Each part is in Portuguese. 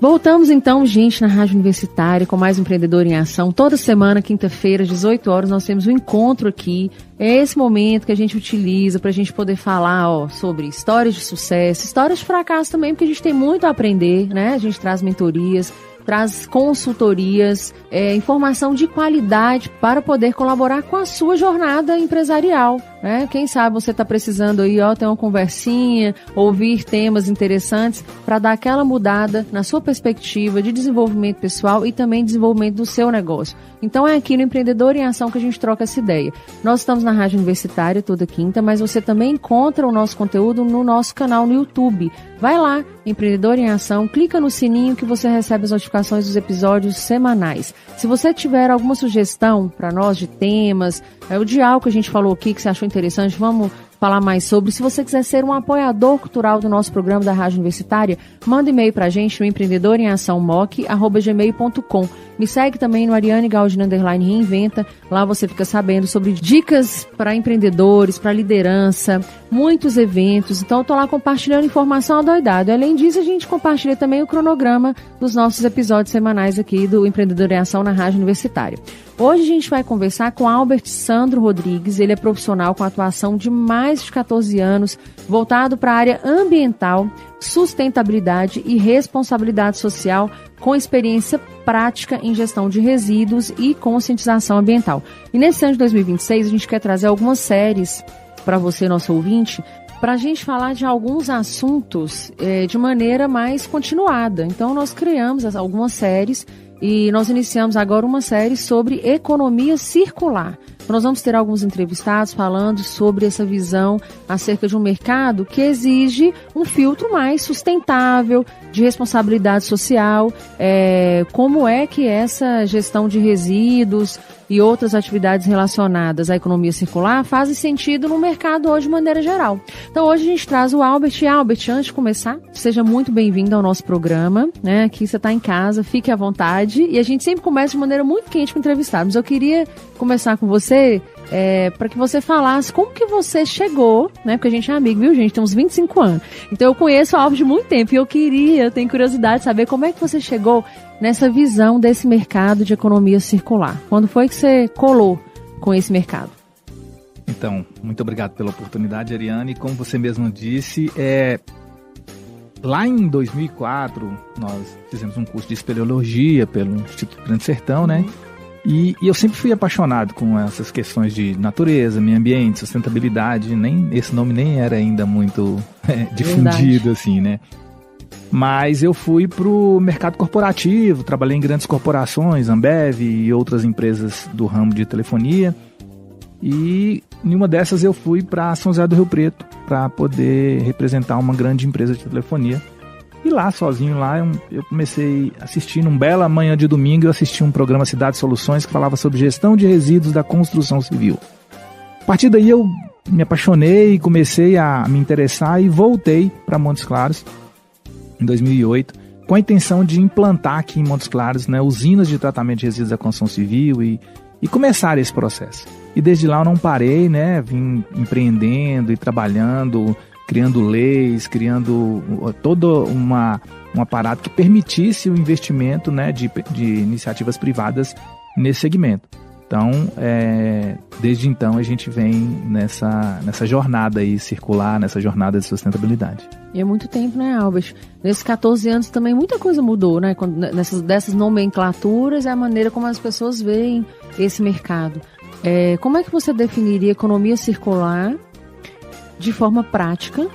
Voltamos então, gente, na Rádio Universitária com mais Empreendedor em Ação. Toda semana, quinta-feira, às 18 horas, nós temos um encontro aqui. É esse momento que a gente utiliza para a gente poder falar sobre histórias de sucesso, histórias de fracasso também, porque a gente tem muito a aprender, né? A gente traz mentorias, traz consultorias, informação de qualidade para poder colaborar com a sua jornada empresarial, né? Quem sabe você está precisando aí, ter uma conversinha, ouvir temas interessantes para dar aquela mudada na sua perspectiva de desenvolvimento pessoal e também desenvolvimento do seu negócio. Então é aqui no Empreendedor em Ação que a gente troca essa ideia. Nós estamos na Rádio Universitária toda quinta, mas você também encontra o nosso conteúdo no nosso canal no YouTube. Vai lá, Empreendedor em Ação, clica no sininho que você recebe as notificações dos episódios semanais. Se você tiver alguma sugestão para nós de temas, o de algo que a gente falou aqui que você achou interessante, vamos falar mais sobre. Se você quiser ser um apoiador cultural do nosso programa da Rádio Universitária, manda e-mail pra gente no empreendedoremasãomoc@gmail.com. Me segue também no Ariane Galdino _reinventa. Lá você fica sabendo sobre dicas para empreendedores, para liderança, muitos eventos. Então eu tô lá compartilhando informação adoidado. Além disso, a gente compartilha também o cronograma dos nossos episódios semanais aqui do Empreendedor em Ação na Rádio Universitária. Hoje a gente vai conversar com Albert Sandro Rodrigues. Ele é profissional com atuação de mais de 14 anos, voltado para a área ambiental, sustentabilidade e responsabilidade social, com experiência prática em gestão de resíduos e conscientização ambiental. E nesse ano de 2026, a gente quer trazer algumas séries para você, nosso ouvinte, para a gente falar de alguns assuntos de maneira mais continuada. Então, nós criamos algumas séries e nós iniciamos agora uma série sobre economia circular. Nós vamos ter alguns entrevistados falando sobre essa visão acerca de um mercado que exige um filtro mais sustentável, de responsabilidade social, como é que essa gestão de resíduos e outras atividades relacionadas à economia circular fazem sentido no mercado hoje de maneira geral. Então hoje a gente traz o Albert. E Albert, antes de começar, seja muito bem-vindo ao nosso programa, né? Aqui você está em casa, fique à vontade. E a gente sempre começa de maneira muito quente com entrevistados. Eu queria começar com você para que você falasse como que você chegou, né? Porque a gente é amigo, viu, gente? Tem uns 25 anos. Então eu conheço o Albert de muito tempo e eu tenho curiosidade de saber como é que você chegou nessa visão desse mercado de economia circular. Quando foi que você colou com esse mercado? Então, muito obrigado pela oportunidade, Ariane. Como você mesmo disse, lá em 2004, nós fizemos um curso de espeleologia pelo Instituto Grande Sertão, né? E eu sempre fui apaixonado com essas questões de natureza, meio ambiente, sustentabilidade. Esse nome nem era ainda muito difundido, assim, né? Mas eu fui para o mercado corporativo, trabalhei em grandes corporações, Ambev e outras empresas do ramo de telefonia. E em uma dessas eu fui para São José do Rio Preto para poder representar uma grande empresa de telefonia. E lá, sozinho, eu comecei a assistir, numa bela manhã de domingo, eu assisti um programa Cidade Soluções que falava sobre gestão de resíduos da construção civil. A partir daí eu me apaixonei, comecei a me interessar e voltei para Montes Claros em 2008, com a intenção de implantar aqui em Montes Claros, né, usinas de tratamento de resíduos da construção civil e começar esse processo. E desde lá eu não parei, né, vim empreendendo e trabalhando, criando leis, criando todo um aparato que permitisse o investimento, né, de iniciativas privadas nesse segmento. Então, desde então a gente vem nessa jornada aí circular, nessa jornada de sustentabilidade. E é muito tempo, né, Albert? Nesses 14 anos também muita coisa mudou, né? Dessas nomenclaturas e a maneira como as pessoas veem esse mercado. Como é que você definiria economia circular de forma prática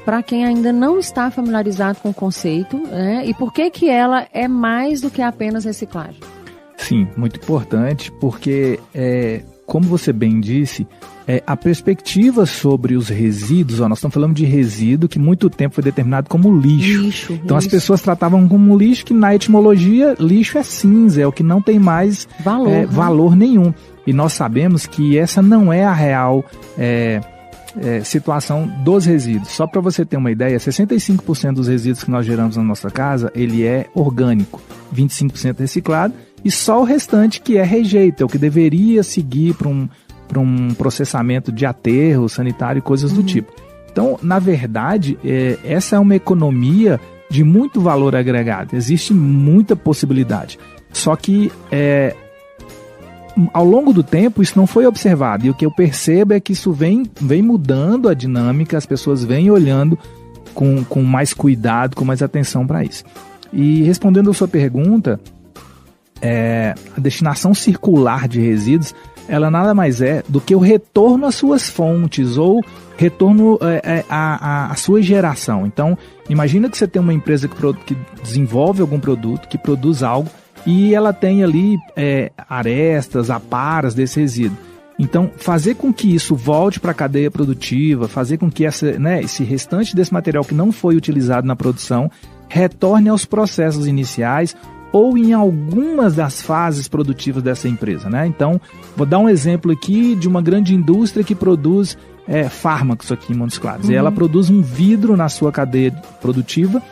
para quem ainda não está familiarizado com o conceito, né? E por que ela é mais do que apenas reciclagem? Sim, muito importante, porque, como você bem disse, a perspectiva sobre os resíduos, nós estamos falando de resíduo que muito tempo foi determinado como lixo. Então as pessoas tratavam como lixo, que na etimologia lixo é cinza, é o que não tem mais valor nenhum. E nós sabemos que essa não é a real situação dos resíduos. Só para você ter uma ideia, 65% dos resíduos que nós geramos na nossa casa, ele é orgânico, 25% reciclado, e só o restante que é rejeito, é o que deveria seguir para um processamento de aterro sanitário e coisas do tipo. Então, na verdade, essa é uma economia de muito valor agregado, existe muita possibilidade. Só que ao longo do tempo isso não foi observado, e o que eu percebo é que isso vem mudando a dinâmica, as pessoas vêm olhando com mais cuidado, com mais atenção para isso. E respondendo a sua pergunta, a destinação circular de resíduos, ela nada mais é do que o retorno às suas fontes, ou retorno à sua geração. Então, imagina que você tem uma empresa que desenvolve algum produto, que produz algo, e ela tem ali arestas, aparas desse resíduo. Então, fazer com que isso volte para a cadeia produtiva, fazer com que esse restante desse material que não foi utilizado na produção retorne aos processos iniciais ou em algumas das fases produtivas dessa empresa, né? Então, vou dar um exemplo aqui de uma grande indústria que produz fármacos aqui em Montes Claros. E ela produz um vidro na sua cadeia produtiva.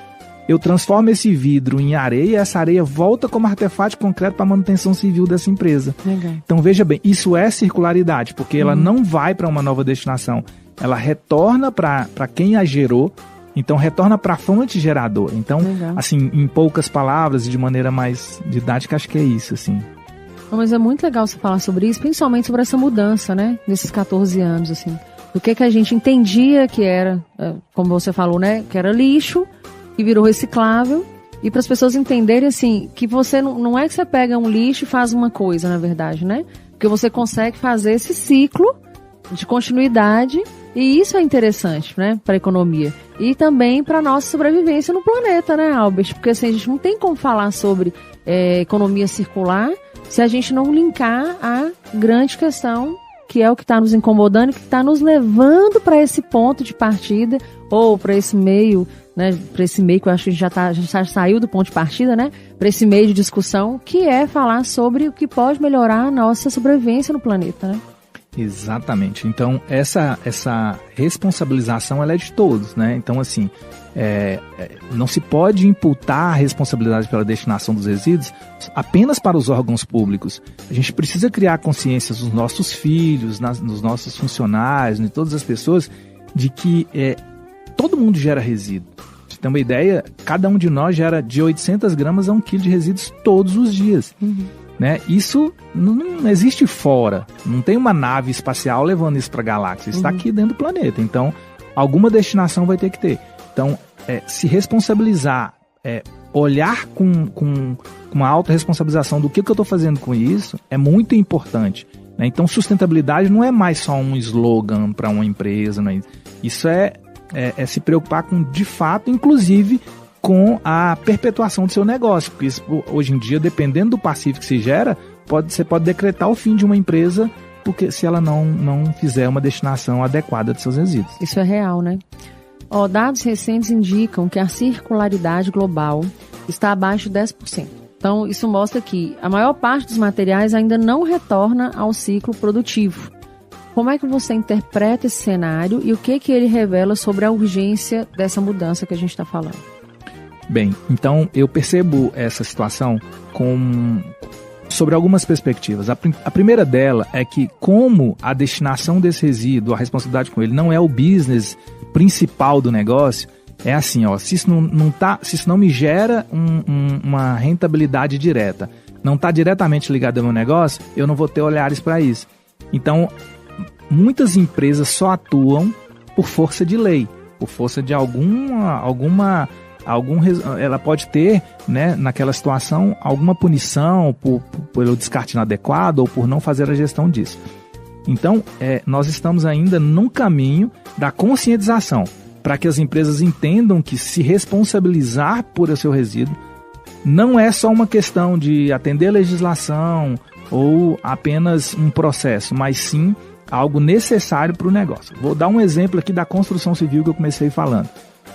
Eu transformo esse vidro em areia e essa areia volta como artefato de concreto para a manutenção civil dessa empresa. Legal. Então, veja bem, isso é circularidade, porque ela não vai para uma nova destinação. Ela retorna para quem a gerou, então retorna para a fonte geradora. Então, legal. Assim, em poucas palavras e de maneira mais didática, acho que é isso, assim. Mas é muito legal você falar sobre isso, principalmente sobre essa mudança, né? Nesses 14 anos, assim. Do que a gente entendia que era, como você falou, né? Que era lixo, que virou reciclável, e para as pessoas entenderem, assim, que você não é que você pega um lixo e faz uma coisa, na verdade, né? Porque você consegue fazer esse ciclo de continuidade, e isso é interessante, né? Para a economia. E também para a nossa sobrevivência no planeta, né, Albert? Porque assim, a gente não tem como falar sobre economia circular se a gente não linkar a grande questão, que é o que está nos incomodando e que está nos levando para esse ponto de partida, ou para esse meio, né, para esse meio que eu acho que a gente já saiu do ponto de partida, né, para esse meio de discussão, que é falar sobre o que pode melhorar a nossa sobrevivência no planeta, né? Exatamente. Então, essa responsabilização, ela é de todos, né? Então, assim, não se pode imputar a responsabilidade pela destinação dos resíduos apenas para os órgãos públicos. A gente precisa criar consciência dos nossos filhos, nos nossos funcionários, de todas as pessoas, de que todo mundo gera resíduo. Pra você ter uma ideia, cada um de nós gera de 800 gramas a 1 quilo de resíduos todos os dias. Né? Isso não existe fora, não tem uma nave espacial levando isso para a galáxia, está aqui dentro do planeta, então alguma destinação vai ter que ter. Então, se responsabilizar, olhar com uma autorresponsabilização do que eu estou fazendo com isso, é muito importante, né? Então, sustentabilidade não é mais só um slogan para uma empresa, não é? Isso é se preocupar com, de fato, inclusive com a perpetuação do seu negócio, porque isso, hoje em dia, dependendo do passivo que se gera, você pode decretar o fim de uma empresa, porque se ela não fizer uma destinação adequada de seus resíduos. Isso é real, né? Dados recentes indicam que a circularidade global está abaixo de 10%. Então, isso mostra que a maior parte dos materiais ainda não retorna ao ciclo produtivo. Como é que você interpreta esse cenário e o que ele revela sobre a urgência dessa mudança que a gente está falando? Bem, então eu percebo essa situação sobre algumas perspectivas. A primeira dela é que, como a destinação desse resíduo, a responsabilidade com ele, não é o business principal do negócio, é assim, se isso não me gera uma rentabilidade direta, não está diretamente ligado ao meu negócio, eu não vou ter olhares para isso. Então, muitas empresas só atuam por força de lei, por força de ela pode ter, né, naquela situação, alguma punição pelo descarte inadequado ou por não fazer a gestão disso. Então, nós estamos ainda num caminho da conscientização, para que as empresas entendam que se responsabilizar por o seu resíduo não é só uma questão de atender a legislação ou apenas um processo, mas sim algo necessário para o negócio. Vou dar um exemplo aqui da construção civil que eu comecei falando.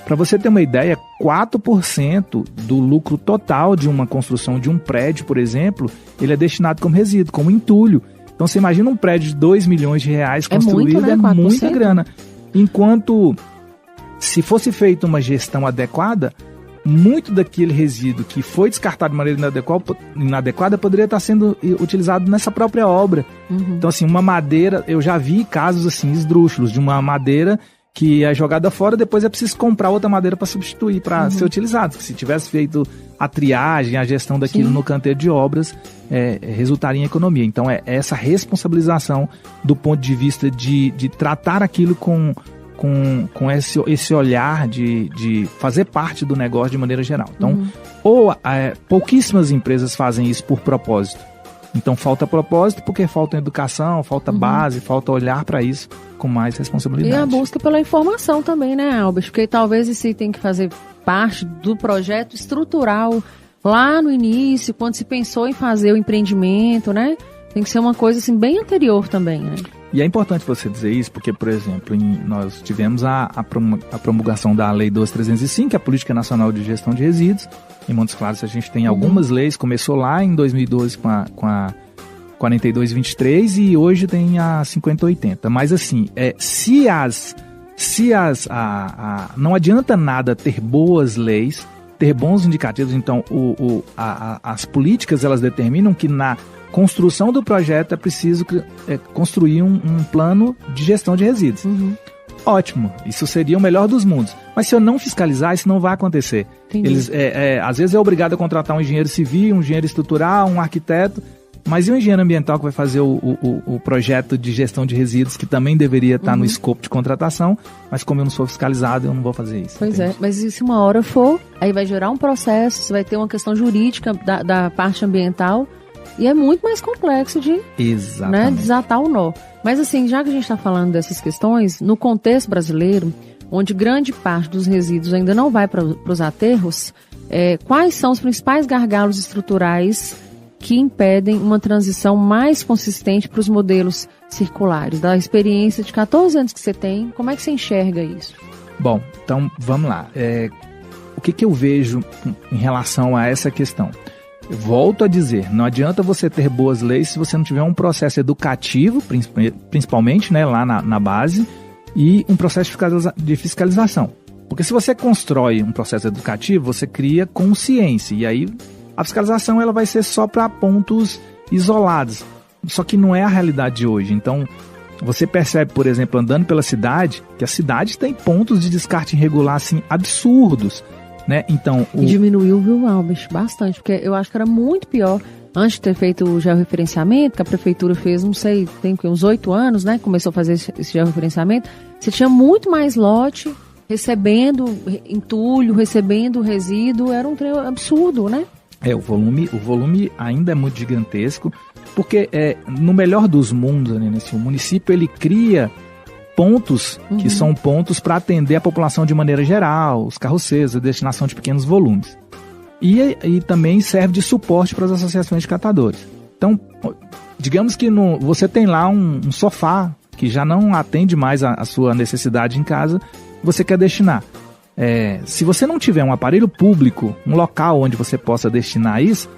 Para você ter uma ideia, 4% do lucro total de uma construção de um prédio, por exemplo, ele é destinado como resíduo, como entulho. Então você imagina um prédio de 2 milhões de reais construído, muito, né? Muita grana. Enquanto, se fosse feita uma gestão adequada, muito daquele resíduo que foi descartado de maneira inadequada poderia estar sendo utilizado nessa própria obra. Então, assim, uma madeira, eu já vi casos assim esdrúxulos de uma madeira que é jogada fora, depois é preciso comprar outra madeira para substituir, para ser utilizado. Se tivesse feito a triagem, a gestão daquilo no canteiro de obras, resultaria em economia. Então, é essa responsabilização do ponto de vista de tratar aquilo com esse olhar de fazer parte do negócio de maneira geral. Então, pouquíssimas empresas fazem isso por propósito. Então, falta propósito porque falta educação, falta base, falta olhar para isso com mais responsabilidade. E a busca pela informação também, né, Albert? Porque talvez isso tem que fazer parte do projeto estrutural lá no início, quando se pensou em fazer o empreendimento, né? Tem que ser uma coisa assim bem anterior também, né? E é importante você dizer isso porque, por exemplo, nós tivemos a promulgação da Lei 12.305, que é a Política Nacional de Gestão de Resíduos. Em Montes Claros a gente tem algumas leis, começou lá em 2012 com a 4223 e hoje tem a 5080. Mas assim, não adianta nada ter boas leis, ter bons indicativos. Então, as políticas elas determinam que na construção do projeto é preciso construir um plano de gestão de resíduos. Ótimo, isso seria o melhor dos mundos. Mas se eu não fiscalizar, isso não vai acontecer. Eles, às vezes é obrigado a contratar um engenheiro civil, um engenheiro estrutural, um arquiteto, mas e o engenheiro ambiental que vai fazer o projeto de gestão de resíduos, que também deveria estar no escopo de contratação, mas como eu não sou fiscalizado, eu não vou fazer isso. Pois é, mas e se uma hora for, aí vai gerar um processo, você vai ter uma questão jurídica da parte ambiental, e é muito mais complexo de desatar o nó. Mas assim, já que a gente está falando dessas questões, no contexto brasileiro, onde grande parte dos resíduos ainda não vai para os aterros, quais são os principais gargalos estruturais que impedem uma transição mais consistente para os modelos circulares? Da experiência de 14 anos que você tem, como é que você enxerga isso? Bom, então vamos lá. O que eu vejo em relação a essa questão? Eu volto a dizer, não adianta você ter boas leis se você não tiver um processo educativo, principalmente, né, lá na base, e um processo de fiscalização. Porque se você constrói um processo educativo, você cria consciência, e aí a fiscalização ela vai ser só para pontos isolados. Só que não é a realidade de hoje. Então, você percebe, por exemplo, andando pela cidade, que a cidade tem pontos de descarte irregular assim, absurdos. Né? Então, diminuiu, viu, Albert? Bastante, porque eu acho que era muito pior antes de ter feito o georreferenciamento, que a prefeitura fez, não sei, tem uns 8 anos, né? Começou a fazer esse georreferenciamento. Você tinha muito mais lote recebendo entulho, recebendo resíduo, era um trem absurdo, né? O volume ainda é muito gigantesco, porque no melhor dos mundos, né, o município ele cria pontos que são pontos para atender a população de maneira geral, os carroceiros, a destinação de pequenos volumes. E também serve de suporte para as associações de catadores. Então, digamos que você tem lá um sofá que já não atende mais a sua necessidade em casa, você quer destinar. Se você não tiver um aparelho público, um local onde você possa destinar isso,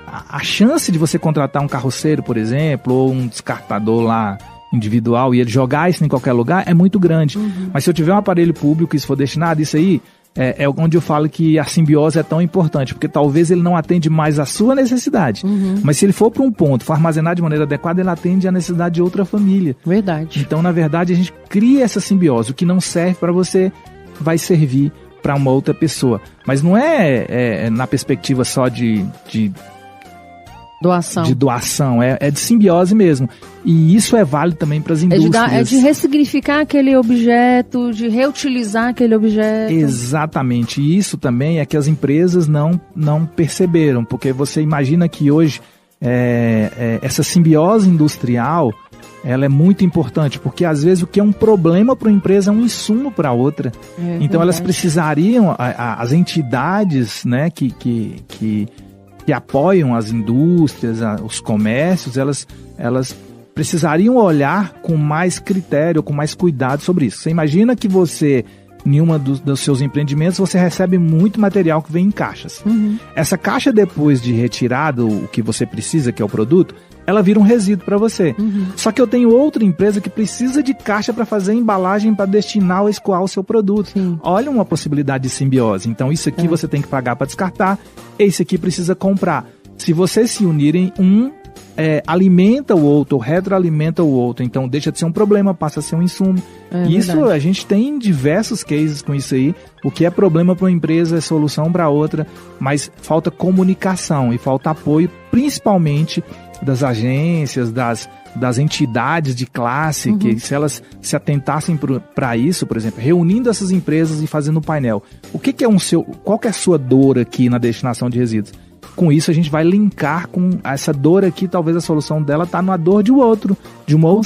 a chance de você contratar um carroceiro, por exemplo, ou um descartador lá individual e ele jogar isso em qualquer lugar é muito grande. Mas se eu tiver um aparelho público e isso for destinado, isso aí é onde eu falo que a simbiose é tão importante, porque talvez ele não atende mais a sua necessidade, mas se ele for para um ponto, for armazenar de maneira adequada, ele atende a necessidade de outra família. Verdade. Então, na verdade, a gente cria essa simbiose. O que não serve para você vai servir para uma outra pessoa. Mas não é na perspectiva só de doação. De doação, é de simbiose mesmo. E isso é válido também para as indústrias. É de ressignificar aquele objeto, de reutilizar aquele objeto. Exatamente. E isso também é que as empresas não perceberam, porque você imagina que hoje essa simbiose industrial ela é muito importante, porque às vezes o que é um problema para uma empresa é um insumo para outra. Então verdade. Elas precisariam, as entidades, né, que apoiam as indústrias, os comércios, elas precisariam olhar com mais critério, com mais cuidado sobre isso. Você imagina que você, em uma dos seus empreendimentos, você recebe muito material que vem em caixas. Essa caixa, depois de retirado o que você precisa, que é o produto, ela vira um resíduo para você. Só que eu tenho outra empresa que precisa de caixa para fazer embalagem para destinar ou escoar o seu produto. Olha uma possibilidade de simbiose. Então isso aqui você tem que pagar para descartar, esse aqui precisa comprar. Se vocês se unirem, alimenta o outro, ou retroalimenta o outro. Então deixa de ser um problema, passa a ser um insumo. Isso verdade. A gente tem diversos cases com isso aí. O que é problema para uma empresa é solução para outra, mas falta comunicação e falta apoio, principalmente das agências, das entidades de classe, que se elas se atentassem para isso, por exemplo, reunindo essas empresas e fazendo um painel. Qual que é a sua dor aqui na destinação de resíduos? Com isso a gente vai linkar com essa dor aqui, talvez a solução dela está na dor de uma outra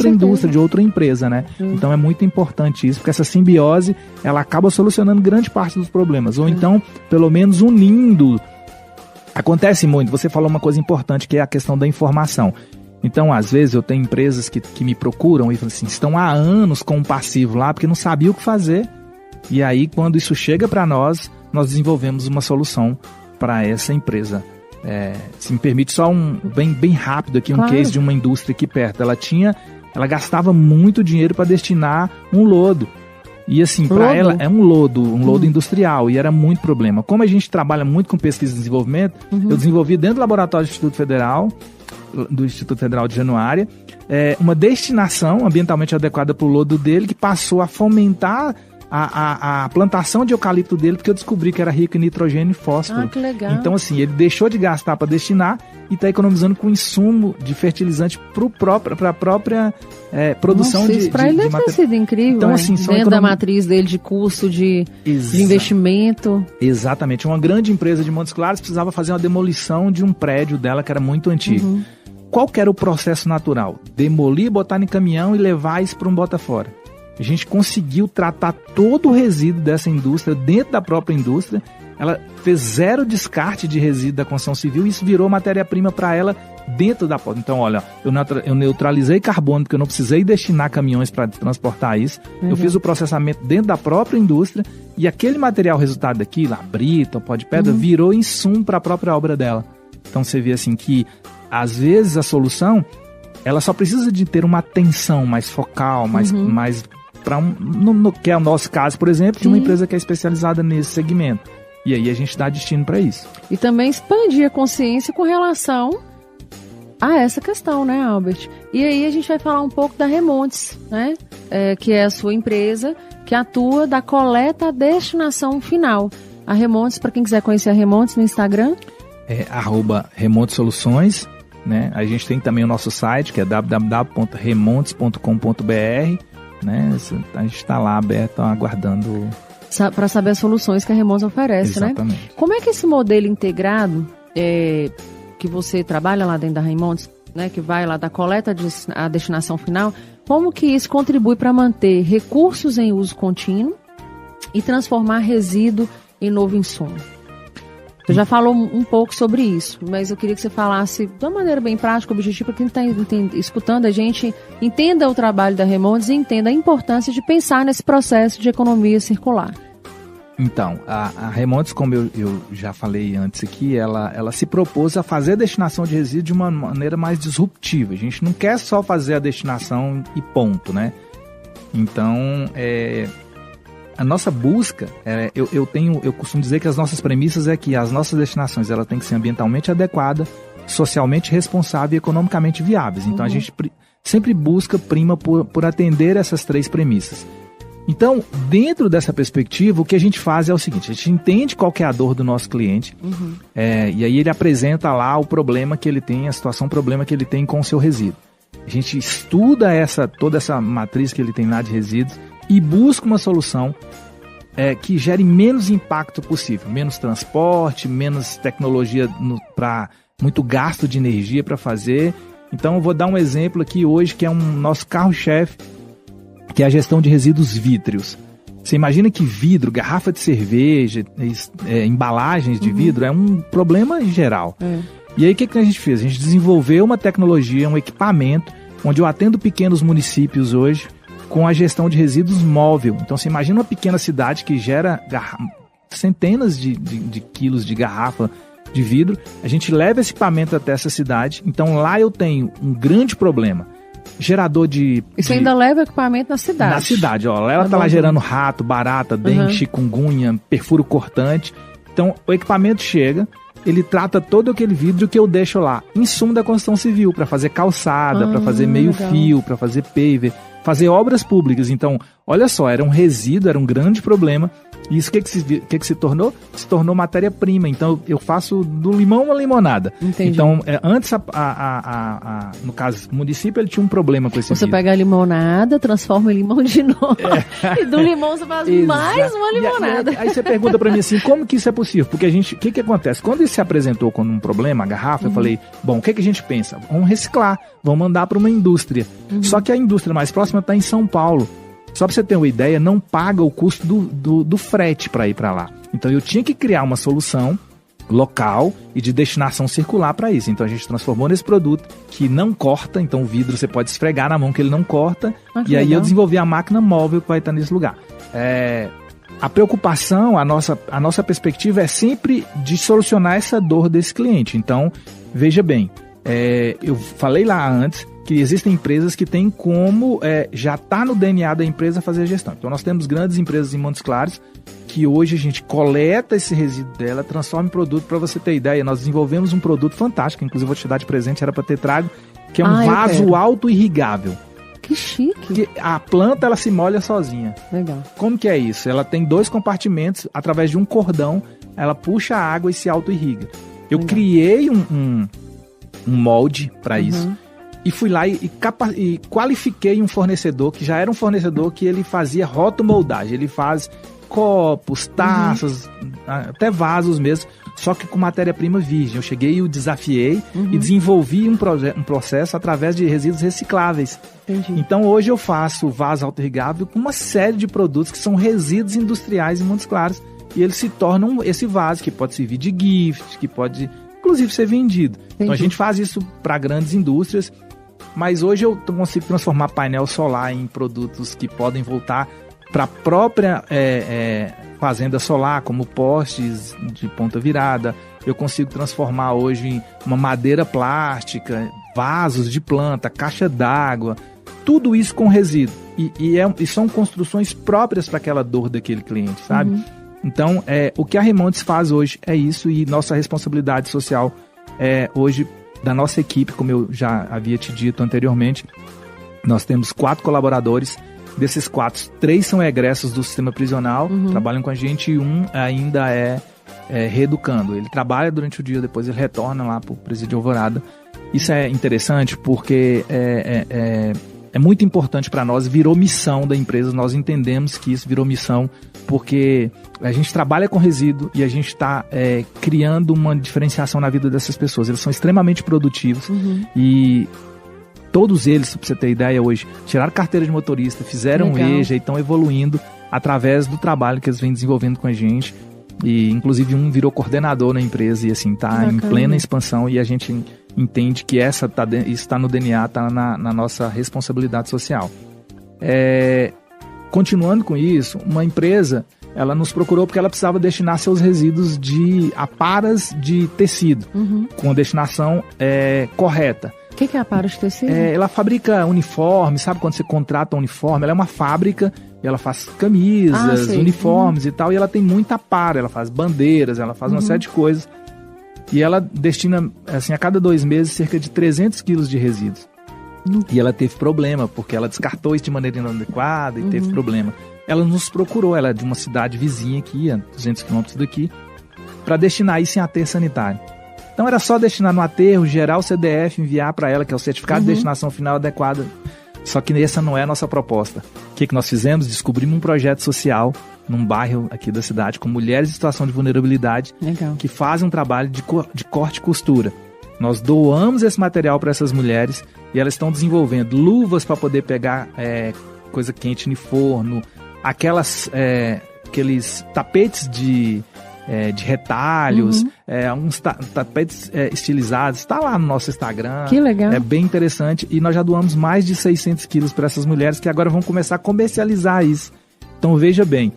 indústria, de outra empresa, né? Então é muito importante isso, porque essa simbiose, ela acaba solucionando grande parte dos problemas, ou então, pelo menos unindo. Acontece muito, você falou uma coisa importante, que é a questão da informação. Então, às vezes, eu tenho empresas que me procuram e falam assim, estão há anos com um passivo lá, porque não sabiam o que fazer. E aí, quando isso chega para nós desenvolvemos uma solução para essa empresa. Se me permite só bem rápido aqui, claro. Case de uma indústria aqui perto. Ela gastava muito dinheiro para destinar um lodo. E assim, para ela é um lodo industrial, e era muito problema. Como a gente trabalha muito com pesquisa e desenvolvimento, eu desenvolvi dentro do laboratório do Instituto Federal de Januária, uma destinação ambientalmente adequada para o lodo dele, que passou a fomentar a plantação de eucalipto dele, porque eu descobri que era rico em nitrogênio e fósforo. Ah, que legal. Então, assim, ele deixou de gastar para destinar e está economizando com insumo de fertilizante para a própria produção de para ele deve ter sido incrível. Então, assim, dentro da matriz dele de custo de investimento. Exatamente. Uma grande empresa de Montes Claros precisava fazer uma demolição de um prédio dela que era muito antigo. Qual que era o processo natural? Demolir, botar em caminhão e levar isso para um bota fora. A gente conseguiu tratar todo o resíduo dessa indústria dentro da própria indústria. Ela fez 0 descarte de resíduo da construção civil e isso virou matéria-prima para ela dentro da porta. Então, olha, eu neutralizei carbono porque eu não precisei destinar caminhões para transportar isso. Eu fiz o processamento dentro da própria indústria e aquele material resultado daqui, labrita, pó de pedra, virou insumo para a própria obra dela. Então, você vê assim que, às vezes, a solução, ela só precisa de ter uma atenção mais focal, mais que é o nosso caso, por exemplo, de uma empresa que é especializada nesse segmento. E aí a gente dá destino para isso. E também expandir a consciência com relação a essa questão, né, Albert? E aí a gente vai falar um pouco da Remontes, né? Que é a sua empresa que atua da coleta à destinação final. A Remontes, para quem quiser conhecer a Remontes no Instagram? @remontesoluções, né? A gente tem também o nosso site, que é www.remontes.com.br, né? A gente está lá aberto, aguardando para saber as soluções que a Remontes oferece. Exatamente. Né? Como é que esse modelo integrado que você trabalha lá dentro da Remontes, né, que vai lá da coleta à destinação final, como que isso contribui para manter recursos em uso contínuo e transformar resíduo em novo insumo? Você já falou um pouco sobre isso, mas eu queria que você falasse de uma maneira bem prática, objetiva, para quem está escutando a gente, entenda o trabalho da Remontes e entenda a importância de pensar nesse processo de economia circular. Então, a Remontes, como eu já falei antes aqui, ela se propôs a fazer a destinação de resíduos de uma maneira mais disruptiva. A gente não quer só fazer a destinação e ponto, né? Então, a nossa busca, eu costumo dizer que as nossas premissas é que as nossas destinações ela tem que ser ambientalmente adequada, socialmente responsável e economicamente viáveis. Então a gente sempre prima por atender essas 3 premissas. Então, dentro dessa perspectiva, o que a gente faz é o seguinte, a gente entende qual que é a dor do nosso cliente, e aí ele apresenta lá o problema que ele tem, problema que ele tem com o seu resíduo. A gente estuda toda essa matriz que ele tem lá de resíduos, e busca uma solução que gere menos impacto possível, menos transporte, menos tecnologia para muito gasto de energia para fazer. Então eu vou dar um exemplo aqui hoje que é nosso carro-chefe, que é a gestão de resíduos vítreos. Você imagina que vidro, garrafa de cerveja, embalagens de vidro é um problema em geral. E aí o que a gente fez? A gente desenvolveu uma tecnologia, um equipamento, onde eu atendo pequenos municípios hoje, com a gestão de resíduos móvel. Então você imagina uma pequena cidade que gera centenas de quilos de garrafa de vidro, a gente leva esse equipamento até essa cidade, então lá eu tenho um grande problema. Gerador Isso ainda leva equipamento na cidade? Na cidade, ó. Ela tá lá gerando rato, barata, dengue, chikungunya, perfuro cortante. Então, o equipamento chega, ele trata todo aquele vidro que eu deixo lá, insumo da construção civil, para fazer calçada, para fazer meio-fio, para fazer paver, fazer obras públicas. Então, olha só, era um resíduo, era um grande problema. E isso o que se tornou? Se tornou matéria-prima. Então, eu faço do limão uma limonada. Entendi. Então, antes, no caso, o município, ele tinha um problema com esse Você vidro. pega a limonada, transforma em limão de novo. E do limão você faz mais uma limonada. Aí você pergunta pra mim assim, como que isso é possível? Porque o que acontece? Quando ele se apresentou com um problema, a garrafa, eu falei, bom, o que a gente pensa? Vamos reciclar, vamos mandar para uma indústria. Só que a indústria mais próxima está em São Paulo. Só para você ter uma ideia, não paga o custo do frete para ir para lá. Então eu tinha que criar uma solução local e de destinação circular para isso. Então a gente transformou nesse produto que não corta, então o vidro você pode esfregar na mão que ele não corta, e aí eu desenvolvi a máquina móvel que vai estar nesse lugar. A preocupação, a nossa perspectiva é sempre de solucionar essa dor desse cliente. Então, veja bem, eu falei lá antes que existem empresas que têm como já está no DNA da empresa fazer a gestão. Então nós temos grandes empresas em Montes Claros que hoje a gente coleta esse resíduo dela, transforma em produto. Para você ter ideia, nós desenvolvemos um produto fantástico, inclusive vou te dar de presente, era para ter trago, que é um vaso auto-irrigável. Que chique. A planta, ela se molha sozinha. Legal. Como que é isso? Ela tem 2 compartimentos, através de um cordão, ela puxa a água e se auto-irriga. Eu criei um molde para isso. E fui lá e qualifiquei um fornecedor, que já era um fornecedor que ele fazia rotomoldagem. Ele faz copos, taças, até vasos mesmo, só que com matéria-prima virgem. Eu cheguei e o desafiei e desenvolvi um processo através de resíduos recicláveis. Entendi. Então hoje eu faço vaso auto-irrigável com uma série de produtos que são resíduos industriais em Montes Claros. E eles se tornam esse vaso que pode servir de gift, que pode inclusive ser vendido. Entendi. Então a gente faz isso para grandes indústrias. Mas hoje eu consigo transformar painel solar em produtos que podem voltar para a própria fazenda solar, como postes de ponta virada. Eu consigo transformar hoje em uma madeira plástica, vasos de planta, caixa d'água, tudo isso com resíduo. E são construções próprias para aquela dor daquele cliente, sabe? Então, o que a Remontes faz hoje é isso, e nossa responsabilidade social hoje, da nossa equipe, como eu já havia te dito anteriormente, nós temos 4 colaboradores. Desses 4, 3 são egressos do sistema prisional, trabalham com a gente, e um ainda é reeducando. Ele trabalha durante o dia, depois ele retorna lá para o Presídio Alvorada. Isso é interessante porque é muito importante para nós, virou missão da empresa, nós entendemos que isso virou missão porque a gente trabalha com resíduo e a gente está criando uma diferenciação na vida dessas pessoas. Eles são extremamente produtivos e todos eles, para você ter ideia hoje, tiraram carteira de motorista, fizeram EJA e estão evoluindo através do trabalho que eles vêm desenvolvendo com a gente. E inclusive um virou coordenador na empresa e assim, está em plena expansão, e a gente entende que isso está no DNA, está na nossa responsabilidade social. Continuando com isso, uma empresa, ela nos procurou porque ela precisava destinar seus resíduos de aparas de tecido, com a destinação correta. O que é apara de tecido? Ela fabrica uniformes, sabe quando você contrata um uniforme? Ela é uma fábrica, e ela faz camisas, uniformes e tal, e ela tem muita apara, ela faz bandeiras, ela faz uma série de coisas. E ela destina, assim, a cada 2 meses, cerca de 300 quilos de resíduos. E ela teve problema, porque ela descartou isso de maneira inadequada e teve problema. Ela nos procurou, ela é de uma cidade vizinha aqui, a 200 quilômetros daqui, para destinar isso em aterro sanitário. Então era só destinar no aterro, gerar o CDF, enviar para ela, que é o certificado de destinação final adequada. Só que essa não é a nossa proposta. O que nós fizemos? Descobrimos um projeto social num bairro aqui da cidade com mulheres em situação de vulnerabilidade. Legal. Que fazem um trabalho de corte e costura. Nós doamos esse material para essas mulheres e elas estão desenvolvendo luvas para poder pegar coisa quente no forno, aqueles tapetes de retalhos, uns tapetes estilizados. Está lá no nosso Instagram. Que legal. É bem interessante. E nós já doamos mais de 600 quilos para essas mulheres que agora vão começar a comercializar isso. Então veja bem.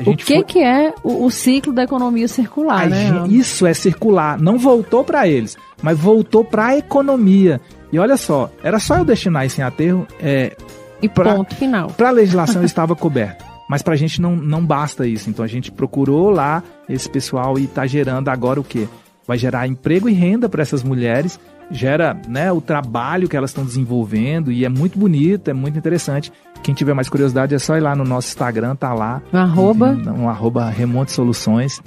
O que é o ciclo da economia circular, né? Isso é circular. Não voltou para eles, mas voltou para a economia. E olha só, era só eu destinar isso em aterro. E ponto final. Para a legislação estava coberto. Mas pra gente não basta isso. Então a gente procurou lá esse pessoal e tá gerando agora o quê? Vai gerar emprego e renda para essas mulheres, gera, né, o trabalho que elas estão desenvolvendo, e é muito bonito, é muito interessante. Quem tiver mais curiosidade é só ir lá no nosso Instagram, tá lá. @ Remonte Soluções.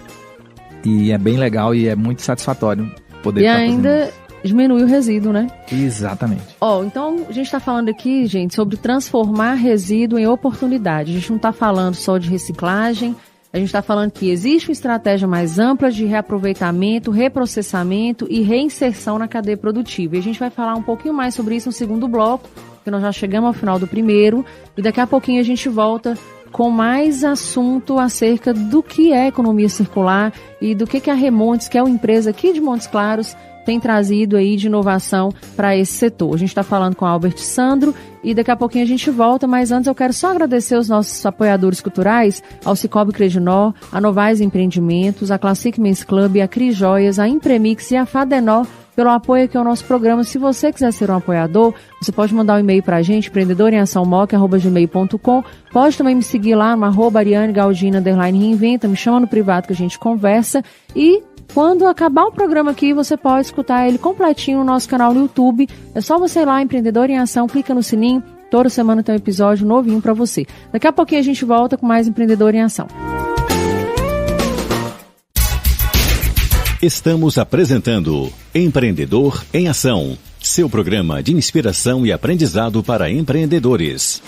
E é bem legal e é muito satisfatório poder estar fazendo isso. Diminui o resíduo, né? Exatamente. Então a gente está falando aqui, gente, sobre transformar resíduo em oportunidade. A gente não está falando só de reciclagem, a gente está falando que existe uma estratégia mais ampla de reaproveitamento, reprocessamento e reinserção na cadeia produtiva. E a gente vai falar um pouquinho mais sobre isso no segundo bloco, porque nós já chegamos ao final do primeiro, e daqui a pouquinho a gente volta com mais assunto acerca do que é economia circular e do que a Remontes, que é uma empresa aqui de Montes Claros, tem trazido aí de inovação para esse setor. A gente está falando com Albert Sandro e daqui a pouquinho a gente volta, mas antes eu quero só agradecer os nossos apoiadores culturais, ao Cicobi Credinor, a Novais Empreendimentos, a Classic Men's Club, a Cris Joias, a Impremix e a Fadenor, pelo apoio aqui ao nosso programa. Se você quiser ser um apoiador, você pode mandar um e-mail para a gente, empreendedoremoação@gmail.com. Pode também me seguir lá no @ArianeGaldina_Reinventa, me chama no privado que a gente conversa. E quando acabar o programa aqui, você pode escutar ele completinho no nosso canal no YouTube. É só você ir lá, Empreendedor em Ação, clica no sininho, toda semana tem um episódio novinho para você. Daqui a pouquinho a gente volta com mais Empreendedor em Ação. Estamos apresentando Empreendedor em Ação, seu programa de inspiração e aprendizado para empreendedores.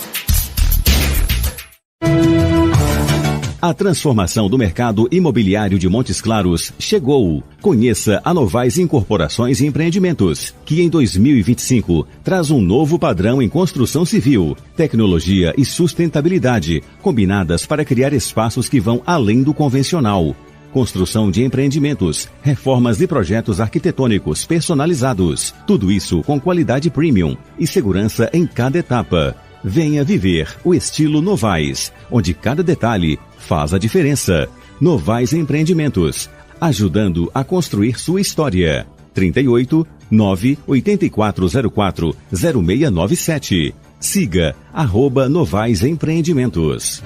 A transformação do mercado imobiliário de Montes Claros chegou. Conheça a Novais Incorporações e Empreendimentos, que em 2025 traz um novo padrão em construção civil, tecnologia e sustentabilidade, combinadas para criar espaços que vão além do convencional. Construção de empreendimentos, reformas e projetos arquitetônicos personalizados. Tudo isso com qualidade premium e segurança em cada etapa. Venha viver o estilo Novais, onde cada detalhe faz a diferença. Novais Empreendimentos, ajudando a construir sua história. 38 98404 0697. Siga @Novais Empreendimentos.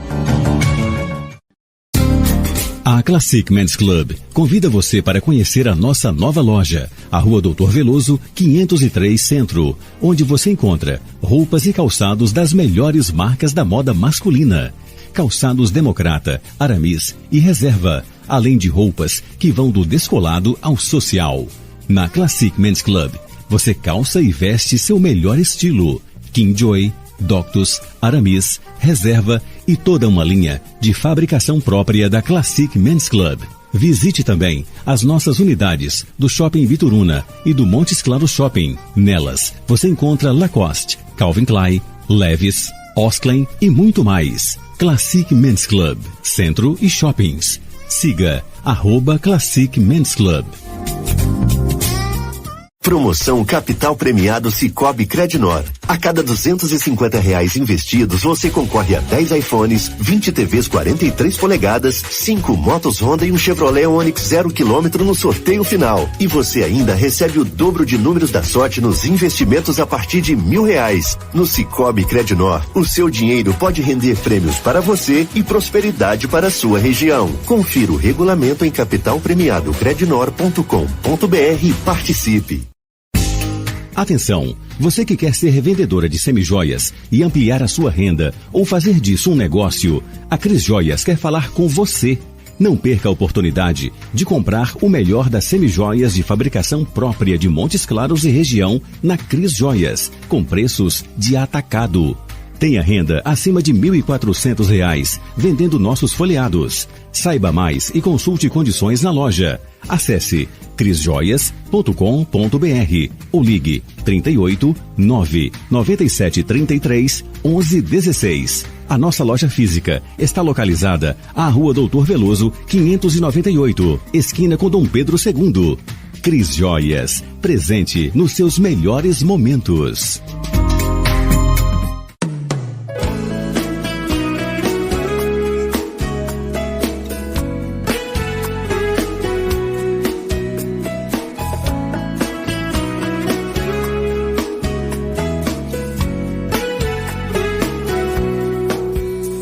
A Classic Men's Club convida você para conhecer a nossa nova loja, a Rua Doutor Veloso, 503 Centro, onde você encontra roupas e calçados das melhores marcas da moda masculina. Calçados Democrata, Aramis e Reserva, além de roupas que vão do descolado ao social. Na Classic Men's Club, você calça e veste seu melhor estilo. Kingjoy, Doctus, Aramis, Reserva e toda uma linha de fabricação própria da Classic Men's Club. Visite também as nossas unidades do Shopping Bituruna e do Montes Claros Shopping. Nelas, você encontra Lacoste, Calvin Klein, Levi's, Osklen e muito mais. Classic Men's Club, Centro e Shoppings. Siga @Classic Men's Club. Promoção Capital Premiado Cicobi Credinor. A cada R$250 investidos, você concorre a 10 iPhones, 20 TVs 43 polegadas, 5 motos Honda e um Chevrolet Onix 0 km no sorteio final. E você ainda recebe o dobro de números da sorte nos investimentos a partir de R$1.000. No Cicobi Credinor, o seu dinheiro pode render prêmios para você e prosperidade para a sua região. Confira o regulamento em capitalpremiadocredinor.com.br e participe. Atenção, você que quer ser revendedora de semijoias e ampliar a sua renda ou fazer disso um negócio, a Cris Joias quer falar com você. Não perca a oportunidade de comprar o melhor das semijoias de fabricação própria de Montes Claros e região na Cris Joias, com preços de atacado. Tenha renda acima de R$1.400 vendendo nossos folheados. Saiba mais e consulte condições na loja. Acesse crisjoias.com.br ou ligue 38 997 33 11 16. A nossa loja física está localizada à Rua Doutor Veloso, 598, esquina com Dom Pedro II. Cris Joias, presente nos seus melhores momentos.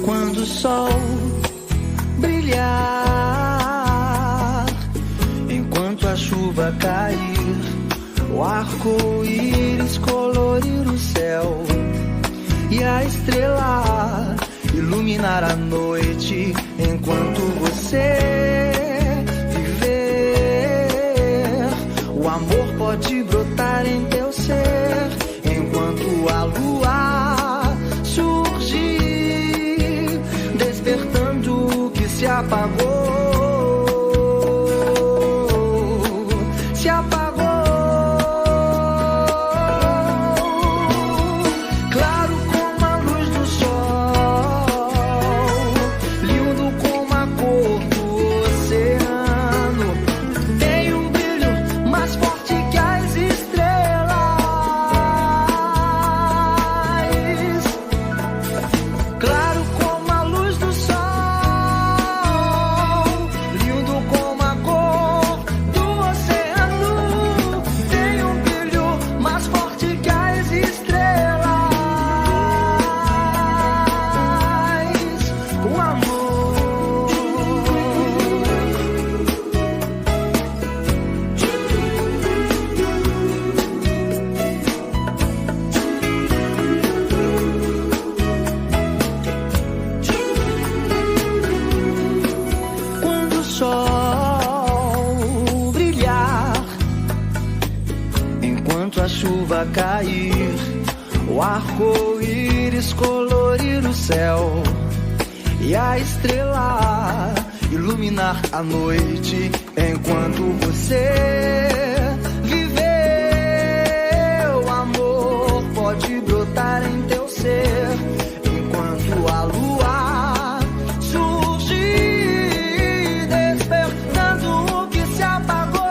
Quando o sol o arco-íris colorir o céu e a estrela iluminar a noite enquanto você viver. O amor pode brotar em teu ser enquanto a lua surgir, despertando o que se apagou. Se apagou. Cair, o arco-íris colorir o céu e a estrela iluminar a noite enquanto você viver. O amor pode brotar em teu ser enquanto a lua surgir, despertando o que se apagou.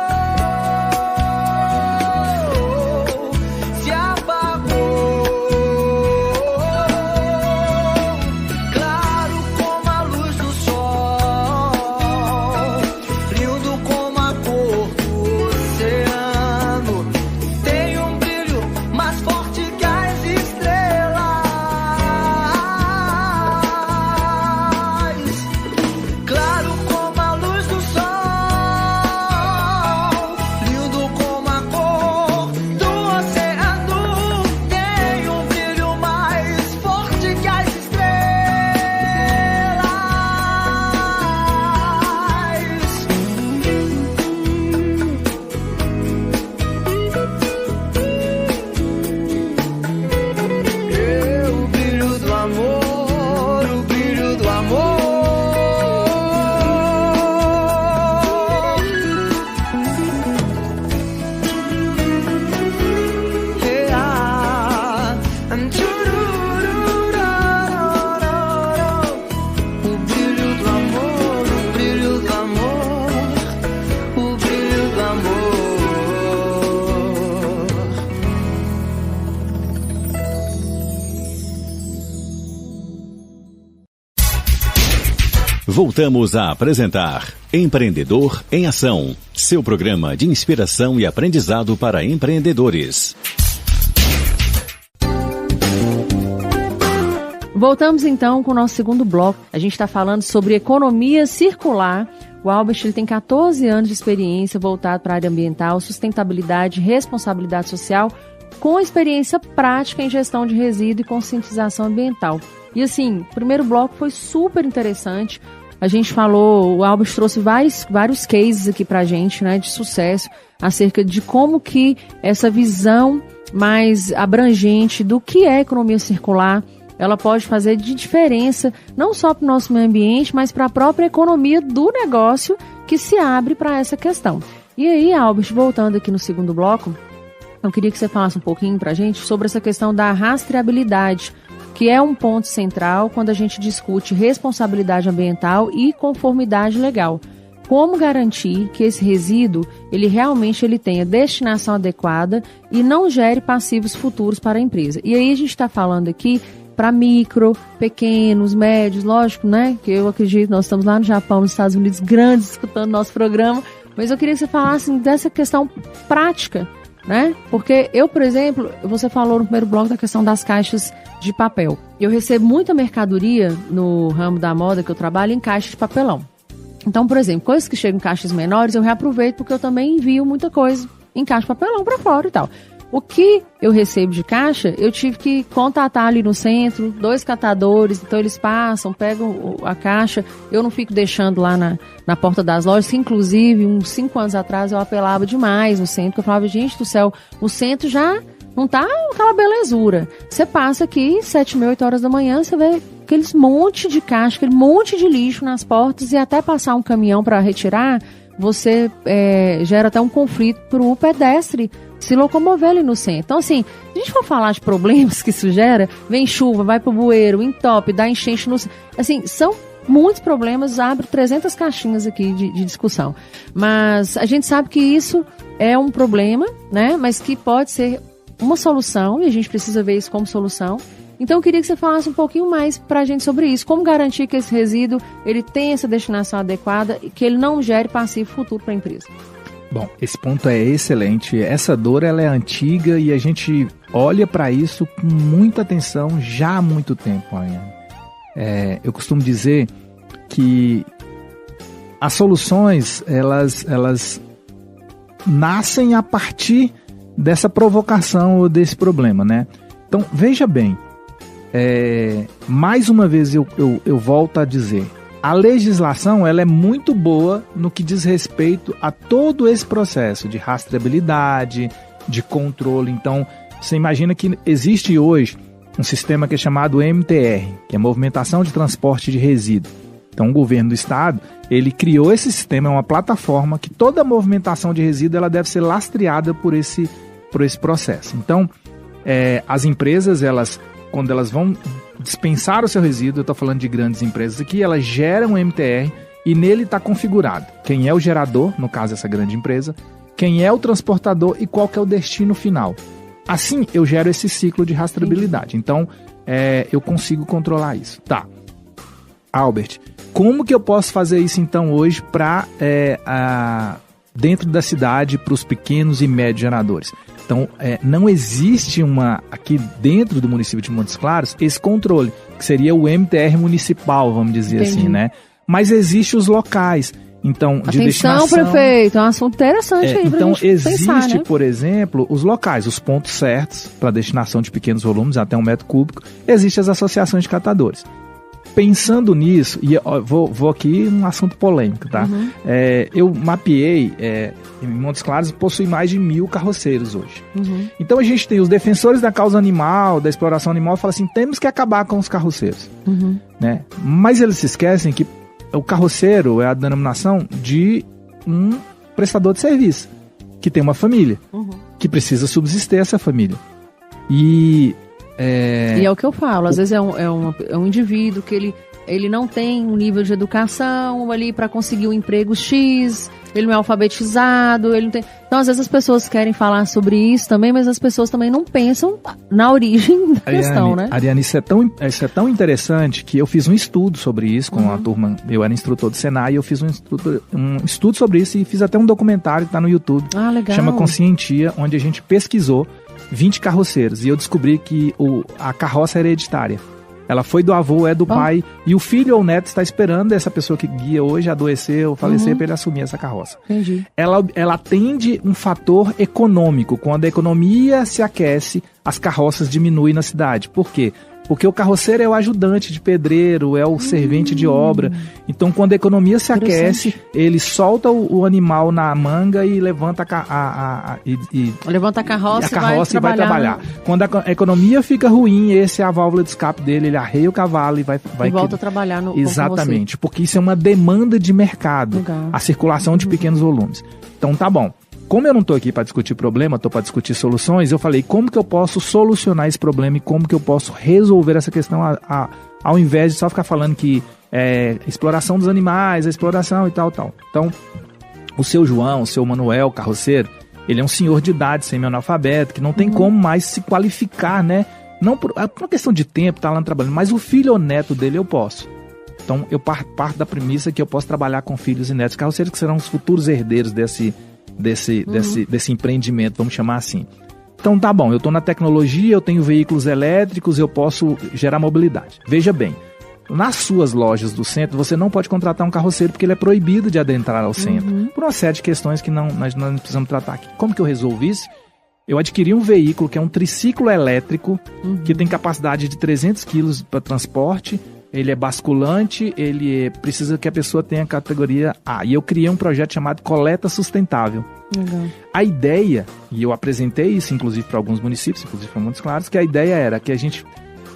Voltamos a apresentar Empreendedor em Ação, seu programa de inspiração e aprendizado para empreendedores. Voltamos então com o nosso segundo bloco. A gente está falando sobre economia circular. O Albert ele tem 14 anos de experiência voltado para a área ambiental, sustentabilidade, responsabilidade social, com experiência prática em gestão de resíduo e conscientização ambiental. E assim, o primeiro bloco foi super interessante. A gente falou, o Albert trouxe vários cases aqui pra gente, né, de sucesso, acerca de como que essa visão mais abrangente do que é economia circular, ela pode fazer de diferença, não só para o nosso meio ambiente, mas para a própria economia do negócio que se abre para essa questão. E aí, Albert, voltando aqui no segundo bloco, eu queria que você falasse um pouquinho pra gente sobre essa questão da rastreabilidade, que é um ponto central quando a gente discute responsabilidade ambiental e conformidade legal. Como garantir que esse resíduo, ele realmente tenha destinação adequada e não gere passivos futuros para a empresa. E aí a gente está falando aqui para micro, pequenos, médios, lógico, né? Que eu acredito, nós estamos lá no Japão, nos Estados Unidos, grandes, escutando nosso programa, mas eu queria que você falasse dessa questão prática, né? Porque eu, por exemplo, você falou no primeiro bloco da questão das caixas de papel. Eu recebo muita mercadoria no ramo da moda que eu trabalho em caixa de papelão. Então, por exemplo, coisas que chegam em caixas menores eu reaproveito porque eu também envio muita coisa encaixa papelão para fora e tal. O que eu recebo de caixa, eu tive que contatar ali no centro, 2 catadores, então eles passam, pegam a caixa, eu não fico deixando lá na porta das lojas, que inclusive uns 5 anos atrás eu apelava demais no centro, que eu falava, gente do céu, o centro já não tá aquela belezura. Você passa aqui, 7h30, 8 horas da manhã, você vê aqueles monte de caixa, aquele monte de lixo nas portas, e até passar um caminhão para retirar, você gera até um conflito para o pedestre se locomover ali no centro. Então, assim, se a gente for falar de problemas que isso gera, vem chuva, vai pro bueiro, entope, dá enchente no... Assim, são muitos problemas, abre 300 caixinhas aqui de discussão. Mas a gente sabe que isso é um problema, né? Mas que pode ser uma solução, e a gente precisa ver isso como solução. Então, eu queria que você falasse um pouquinho mais pra gente sobre isso. Como garantir que esse resíduo, ele tenha essa destinação adequada e que ele não gere passivo futuro para a empresa? Bom, esse ponto é excelente. Essa dor ela é antiga e a gente olha para isso com muita atenção já há muito tempo, Ariane. Eu costumo dizer que as soluções elas nascem a partir dessa provocação ou desse problema, né? Então, veja bem, mais uma vez eu volto a dizer, a legislação ela é muito boa no que diz respeito a todo esse processo de rastreabilidade, de controle. Então, você imagina que existe hoje um sistema que é chamado MTR, que é Movimentação de Transporte de Resíduo. Então, o governo do estado, ele criou esse sistema, é uma plataforma que toda a movimentação de resíduo ela deve ser lastreada por esse processo. Então, as empresas, quando elas vão dispensar o seu resíduo, eu estou falando de grandes empresas aqui, elas geram um MTR e nele está configurado quem é o gerador, no caso essa grande empresa, quem é o transportador e qual que é o destino final. Assim, eu gero esse ciclo de rastreabilidade. Então, eu consigo controlar isso. Tá. Albert, como que eu posso fazer isso então hoje para dentro da cidade, para os pequenos e médios geradores? Então, não existe aqui dentro do município de Montes Claros, esse controle, que seria o MTR municipal, vamos dizer assim, né? Mas existem os locais, então, de destinação... Atenção, prefeito, é um assunto interessante aí pra gente existe, pensar, né? Por exemplo, os locais, os pontos certos para destinação de pequenos volumes, até 1 metro cúbico, existem as associações de catadores. Pensando nisso, e vou aqui um assunto polêmico, tá? Uhum. Eu mapeei, em Montes Claros possui mais de 1.000 carroceiros hoje. Uhum. Então a gente tem os defensores da causa animal, da exploração animal, falam assim, temos que acabar com os carroceiros. Uhum. Né? Mas eles se esquecem que o carroceiro é a denominação de um prestador de serviço, que tem uma família, que precisa subsistir essa família. E é o que eu falo, às vezes é um indivíduo que ele não tem um nível de educação ali para conseguir um emprego X, ele não é alfabetizado, ele não tem... Então, às vezes as pessoas querem falar sobre isso também, mas as pessoas também não pensam na origem da questão, né? Ariane, isso é tão interessante que eu fiz um estudo sobre isso com a turma, eu era instrutor do Senai, e eu fiz um estudo sobre isso e fiz até um documentário que está no YouTube, legal. Chama Conscientia, onde a gente pesquisou 20 carroceiros e eu descobri que a carroça é hereditária. Ela foi do avô, é do pai, e o filho ou o neto está esperando essa pessoa que guia hoje adoecer ou falecer para ele assumir essa carroça. Entendi. Ela atende um fator econômico. Quando a economia se aquece, as carroças diminuem na cidade. Por quê? Porque o carroceiro é o ajudante de pedreiro, é o servente de obra. Então, quando a economia se aquece, ele solta o animal na manga e levanta levanta a carroça e vai trabalhar. Quando a economia fica ruim, esse é a válvula de escape dele, ele arreia o cavalo e vai volta a trabalhar no Exatamente, porque isso é uma demanda de mercado. Legal. A circulação de pequenos volumes. Então, tá bom. Como eu não estou aqui para discutir problema, estou para discutir soluções, eu falei como que eu posso solucionar esse problema e como que eu posso resolver essa questão ao invés de só ficar falando que exploração dos animais, a exploração e tal. Então, o seu João, o seu Manuel, carroceiro, ele é um senhor de idade, semi-analfabeto, que não tem como mais se qualificar, né? Não por uma questão de tempo, tá lá trabalhando, mas o filho ou neto dele eu posso. Então, eu parto da premissa que eu posso trabalhar com filhos e netos carroceiros, que serão os futuros herdeiros desse empreendimento, vamos chamar assim. Então tá bom, eu estou na tecnologia, eu tenho veículos elétricos, eu posso gerar mobilidade. Veja bem, nas suas lojas do centro, você não pode contratar um carroceiro porque ele é proibido de adentrar ao centro. Por uma série de questões que nós não precisamos tratar aqui. Como que eu resolvi isso? Eu adquiri um veículo que é um triciclo elétrico, que tem capacidade de 300 quilos para transporte, ele é basculante, precisa que a pessoa tenha categoria A. E eu criei um projeto chamado Coleta Sustentável. Legal. A ideia, e eu apresentei isso inclusive para alguns municípios, inclusive para Montes Claros, que a ideia era que a gente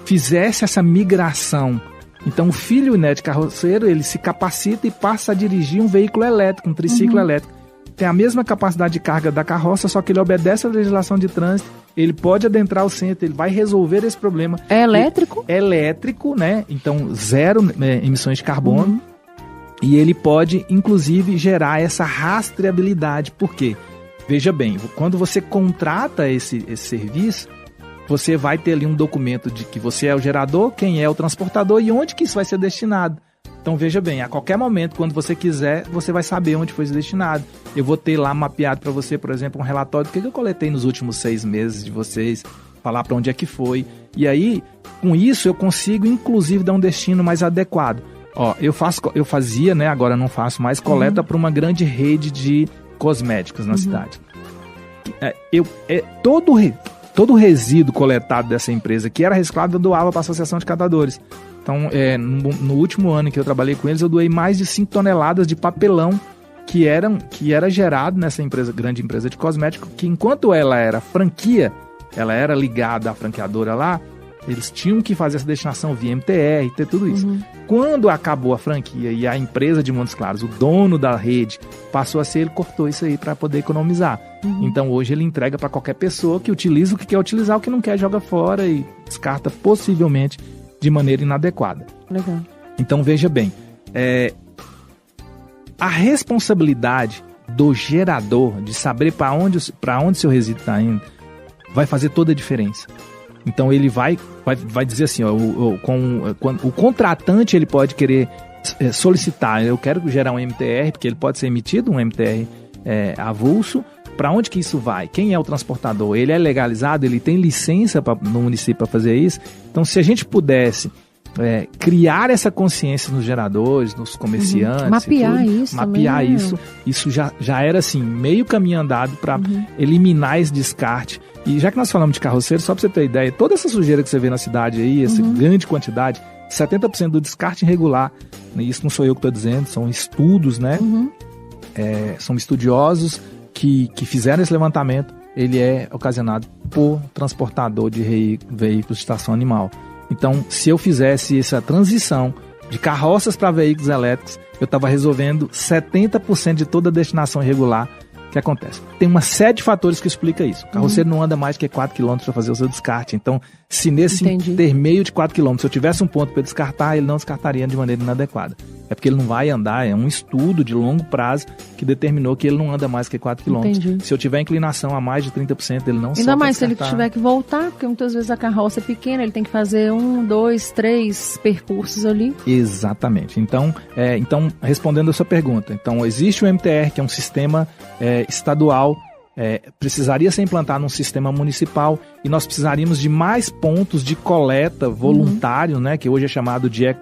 fizesse essa migração. Então o filho, né, de carroceiro, ele se capacita e passa a dirigir um veículo elétrico, um triciclo elétrico. Tem a mesma capacidade de carga da carroça, só que ele obedece à legislação de trânsito, ele pode adentrar o centro, ele vai resolver esse problema. É elétrico? É elétrico, né? Então, zero emissões de carbono. E ele pode, inclusive, gerar essa rastreabilidade. Por quê? Veja bem, quando você contrata esse serviço, você vai ter ali um documento de que você é o gerador, quem é o transportador e onde que isso vai ser destinado. Então, veja bem, a qualquer momento, quando você quiser, você vai saber onde foi destinado. Eu vou ter lá mapeado para você, por exemplo, um relatório do que eu coletei nos últimos 6 meses de vocês, falar para onde é que foi. E aí, com isso, eu consigo, inclusive, dar um destino mais adequado. Ó, eu fazia, né, agora não faço mais, coleta para uma grande rede de cosméticos na cidade. Todo o resíduo coletado dessa empresa que era reciclado, eu doava para a Associação de Catadores. Então, no último ano que eu trabalhei com eles, eu doei mais de 5 toneladas de papelão que era gerado nessa grande empresa de cosmético, que enquanto ela era franquia, ela era ligada à franqueadora lá, eles tinham que fazer essa destinação via MTR, ter tudo isso. Quando acabou a franquia e a empresa de Montes Claros, o dono da rede, passou a ser, ele cortou isso aí para poder economizar. Então hoje ele entrega para qualquer pessoa que utiliza o que quer utilizar, o que não quer joga fora e descarta possivelmente de maneira inadequada. Legal. Então veja bem, a responsabilidade do gerador de saber para onde seu resíduo está indo vai fazer toda a diferença. Então ele vai dizer assim, ó, o contratante ele pode querer solicitar, eu quero gerar um MTR, porque ele pode ser emitido um MTR avulso. Para onde que isso vai? Quem é o transportador? Ele é legalizado? Ele tem licença no município para fazer isso? Então, se a gente pudesse criar essa consciência nos geradores, nos comerciantes, mapear isso já era assim, meio caminho andado para eliminar esse descarte. E já que nós falamos de carroceiro, só para você ter ideia, toda essa sujeira que você vê na cidade aí, essa grande quantidade, 70% do descarte irregular, isso não sou eu que estou dizendo, são estudos, né? São estudiosos que fizeram esse levantamento, ele é ocasionado por transportador de veículos de tração animal. Então, se eu fizesse essa transição de carroças para veículos elétricos, eu estava resolvendo 70% de toda a destinação irregular que acontece. Tem uma série de fatores que explica isso. O carroceiro não anda mais que 4 km para fazer o seu descarte. Então, se nesse intermeio de 4 km, se eu tivesse um ponto para descartar, ele não descartaria de maneira inadequada. É porque ele não vai andar, é um estudo de longo prazo que determinou que ele não anda mais que 4 km. Se eu tiver inclinação a mais de 30%, ele não ainda mais se ele tiver que voltar, porque muitas vezes a carroça é pequena, ele tem que fazer 1, 2, 3 percursos ali. Exatamente. Então, respondendo a sua pergunta, então existe o MTR, que é um sistema estadual, precisaria ser implantado num sistema municipal e nós precisaríamos de mais pontos de coleta voluntário, né, que hoje é chamado de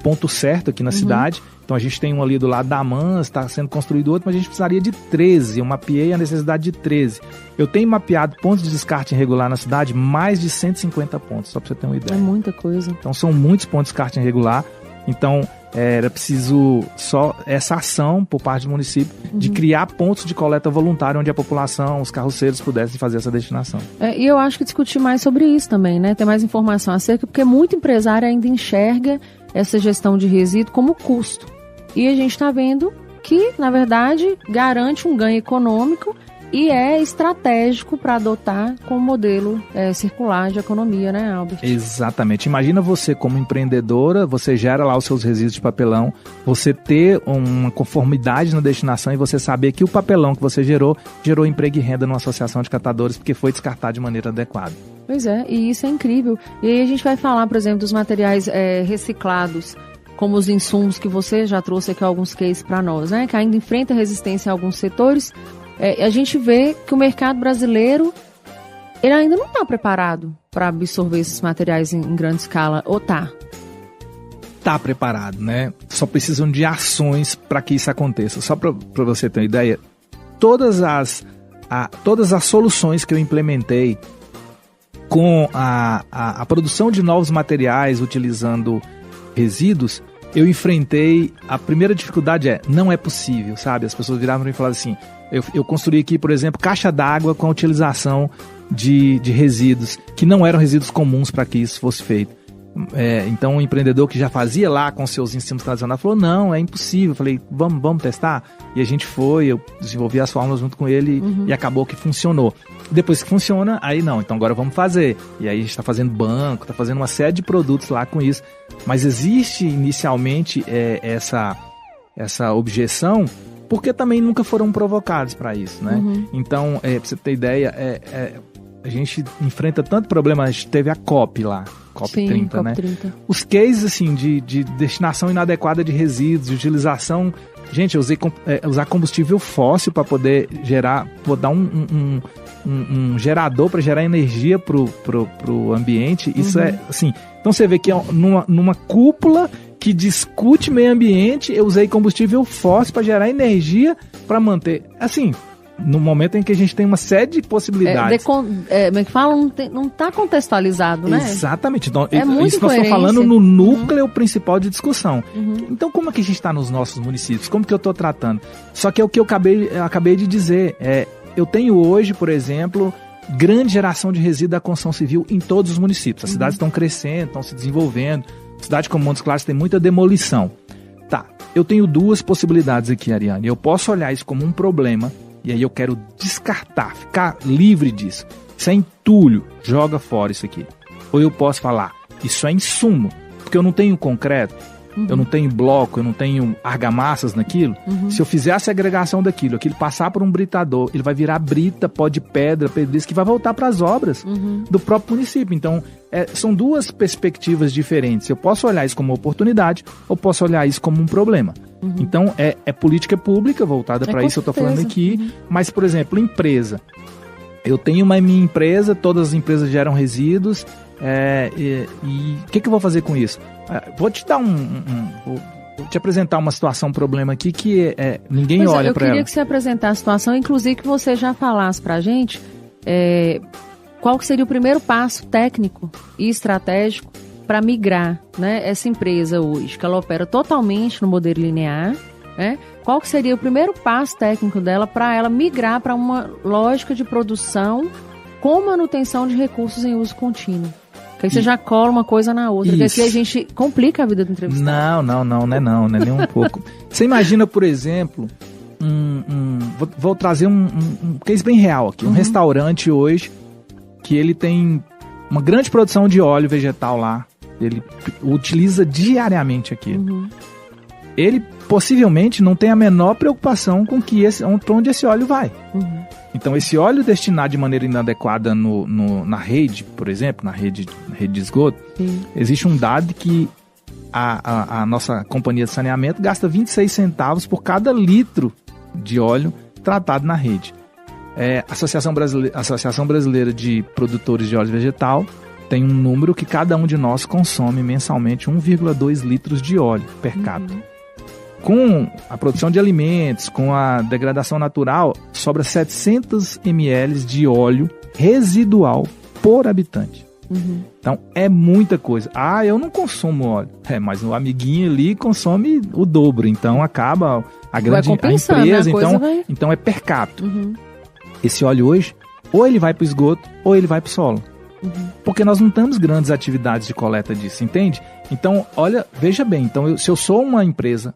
ponto certo aqui na cidade. Então a gente tem um ali do lado da Mans, está sendo construído outro, mas a gente precisaria de 13. Eu mapeei a necessidade de 13. Eu tenho mapeado pontos de descarte irregular na cidade, mais de 150 pontos, só para você ter uma ideia. É muita coisa. Então são muitos pontos de descarte irregular. Então era preciso só essa ação por parte do município de criar pontos de coleta voluntária onde a população, os carroceiros pudessem fazer essa destinação. E eu acho que discutir mais sobre isso também, né? Ter mais informação acerca, porque muito empresário ainda enxerga essa gestão de resíduo como custo. E a gente está vendo que, na verdade, garante um ganho econômico e é estratégico para adotar como modelo circular de economia, né, Albert? Exatamente. Imagina você como empreendedora, você gera lá os seus resíduos de papelão, você ter uma conformidade na destinação e você saber que o papelão que você gerou emprego e renda numa associação de catadores porque foi descartado de maneira adequada. Pois é, e isso é incrível. E aí a gente vai falar, por exemplo, dos materiais reciclados, como os insumos que você já trouxe aqui alguns cases para nós, né? Que ainda enfrenta resistência em alguns setores. A gente vê que o mercado brasileiro ele ainda não está preparado para absorver esses materiais em grande escala, ou tá? está preparado, né? Só precisam de ações para que isso aconteça. Só para você ter uma ideia, todas as soluções que eu implementei com a produção de novos materiais utilizando resíduos, eu enfrentei, a primeira dificuldade não é possível, sabe? As pessoas viravam para mim e falavam assim, eu construí aqui, por exemplo, caixa d'água com a utilização de resíduos, que não eram resíduos comuns para que isso fosse feito. Então o empreendedor que já fazia lá com seus insumos tradicionais falou, não, é impossível. Eu falei, vamos testar? E a gente foi, eu desenvolvi as fórmulas junto com ele e acabou que funcionou. Depois que funciona, aí não, então agora vamos fazer. E aí a gente está fazendo banco, está fazendo uma série de produtos lá com isso. Mas existe inicialmente essa objeção, porque também nunca foram provocados para isso, né? Então, para você ter ideia, a gente enfrenta tanto problema, a gente teve a COP lá, COP30, COP30, né? Os cases, assim, de destinação inadequada de resíduos, de utilização... Gente, eu usar combustível fóssil para poder gerar... Vou dar um gerador para gerar energia pro ambiente. Isso é, assim... Então você vê que numa cúpula que discute meio ambiente, eu usei combustível fóssil para gerar energia para manter... Assim... No momento em que a gente tem uma série de possibilidades. Como é que fala? Não está contextualizado, né? Exatamente. Então, muito isso nós estamos falando no núcleo principal de discussão. Então, como é que a gente está nos nossos municípios? Como que eu estou tratando? Só que é o que eu acabei de dizer. Eu tenho hoje, por exemplo, grande geração de resíduos da construção civil em todos os municípios. As cidades estão crescendo, estão se desenvolvendo. Cidade como Montes Claros tem muita demolição. Tá, eu tenho duas possibilidades aqui, Ariane. Eu posso olhar isso como um problema, e aí eu quero descartar, ficar livre disso. Isso é entulho, joga fora isso aqui. Ou eu posso falar, isso é insumo, porque eu não tenho concreto, eu não tenho bloco, eu não tenho argamassas naquilo. Se eu fizer a segregação daquilo, aquilo passar por um britador, ele vai virar brita, pó de pedra, pedriça, que vai voltar para as obras do próprio município. Então, são duas perspectivas diferentes. Eu posso olhar isso como uma oportunidade, ou posso olhar isso como um problema. Então, é política pública voltada para isso, eu estou falando aqui. Mas, por exemplo, empresa. Eu tenho uma minha empresa, todas as empresas geram resíduos, e o que eu vou fazer com isso? Vou te dar vou te apresentar uma situação, um problema aqui que ninguém olha para ela. Eu queria que você apresentasse a situação, inclusive que você já falasse para a gente qual que seria o primeiro passo técnico e estratégico para migrar, né, essa empresa hoje, que ela opera totalmente no modelo linear, né? Qual que seria o primeiro passo técnico dela para ela migrar para uma lógica de produção com manutenção de recursos em uso contínuo? Porque aí você já cola uma coisa na outra, porque aqui a gente complica a vida do entrevistado. Não é nem um pouco. Você imagina, por exemplo, vou trazer um case bem real aqui, um restaurante hoje, que ele tem uma grande produção de óleo vegetal lá, ele utiliza diariamente aquilo. Ele possivelmente não tem a menor preocupação com para onde esse óleo vai. Então, esse óleo destinado de maneira inadequada na rede, por exemplo, na rede de esgoto, existe um dado que a nossa companhia de saneamento gasta 26 centavos por cada litro de óleo tratado na rede. A Associação Brasileira de Produtores de Óleo Vegetal tem um número que cada um de nós consome mensalmente 1,2 litros de óleo per capita. Com a produção de alimentos, com a degradação natural, sobra 700 ml de óleo residual por habitante. Então, é muita coisa. Eu não consumo óleo. Mas o amiguinho ali consome o dobro. Então, acaba a empresa. Né? Então, é per capita. Esse óleo hoje, ou ele vai para o esgoto, ou ele vai para o solo. Porque nós não temos grandes atividades de coleta disso, entende? Então, veja bem. Então, se eu sou uma empresa,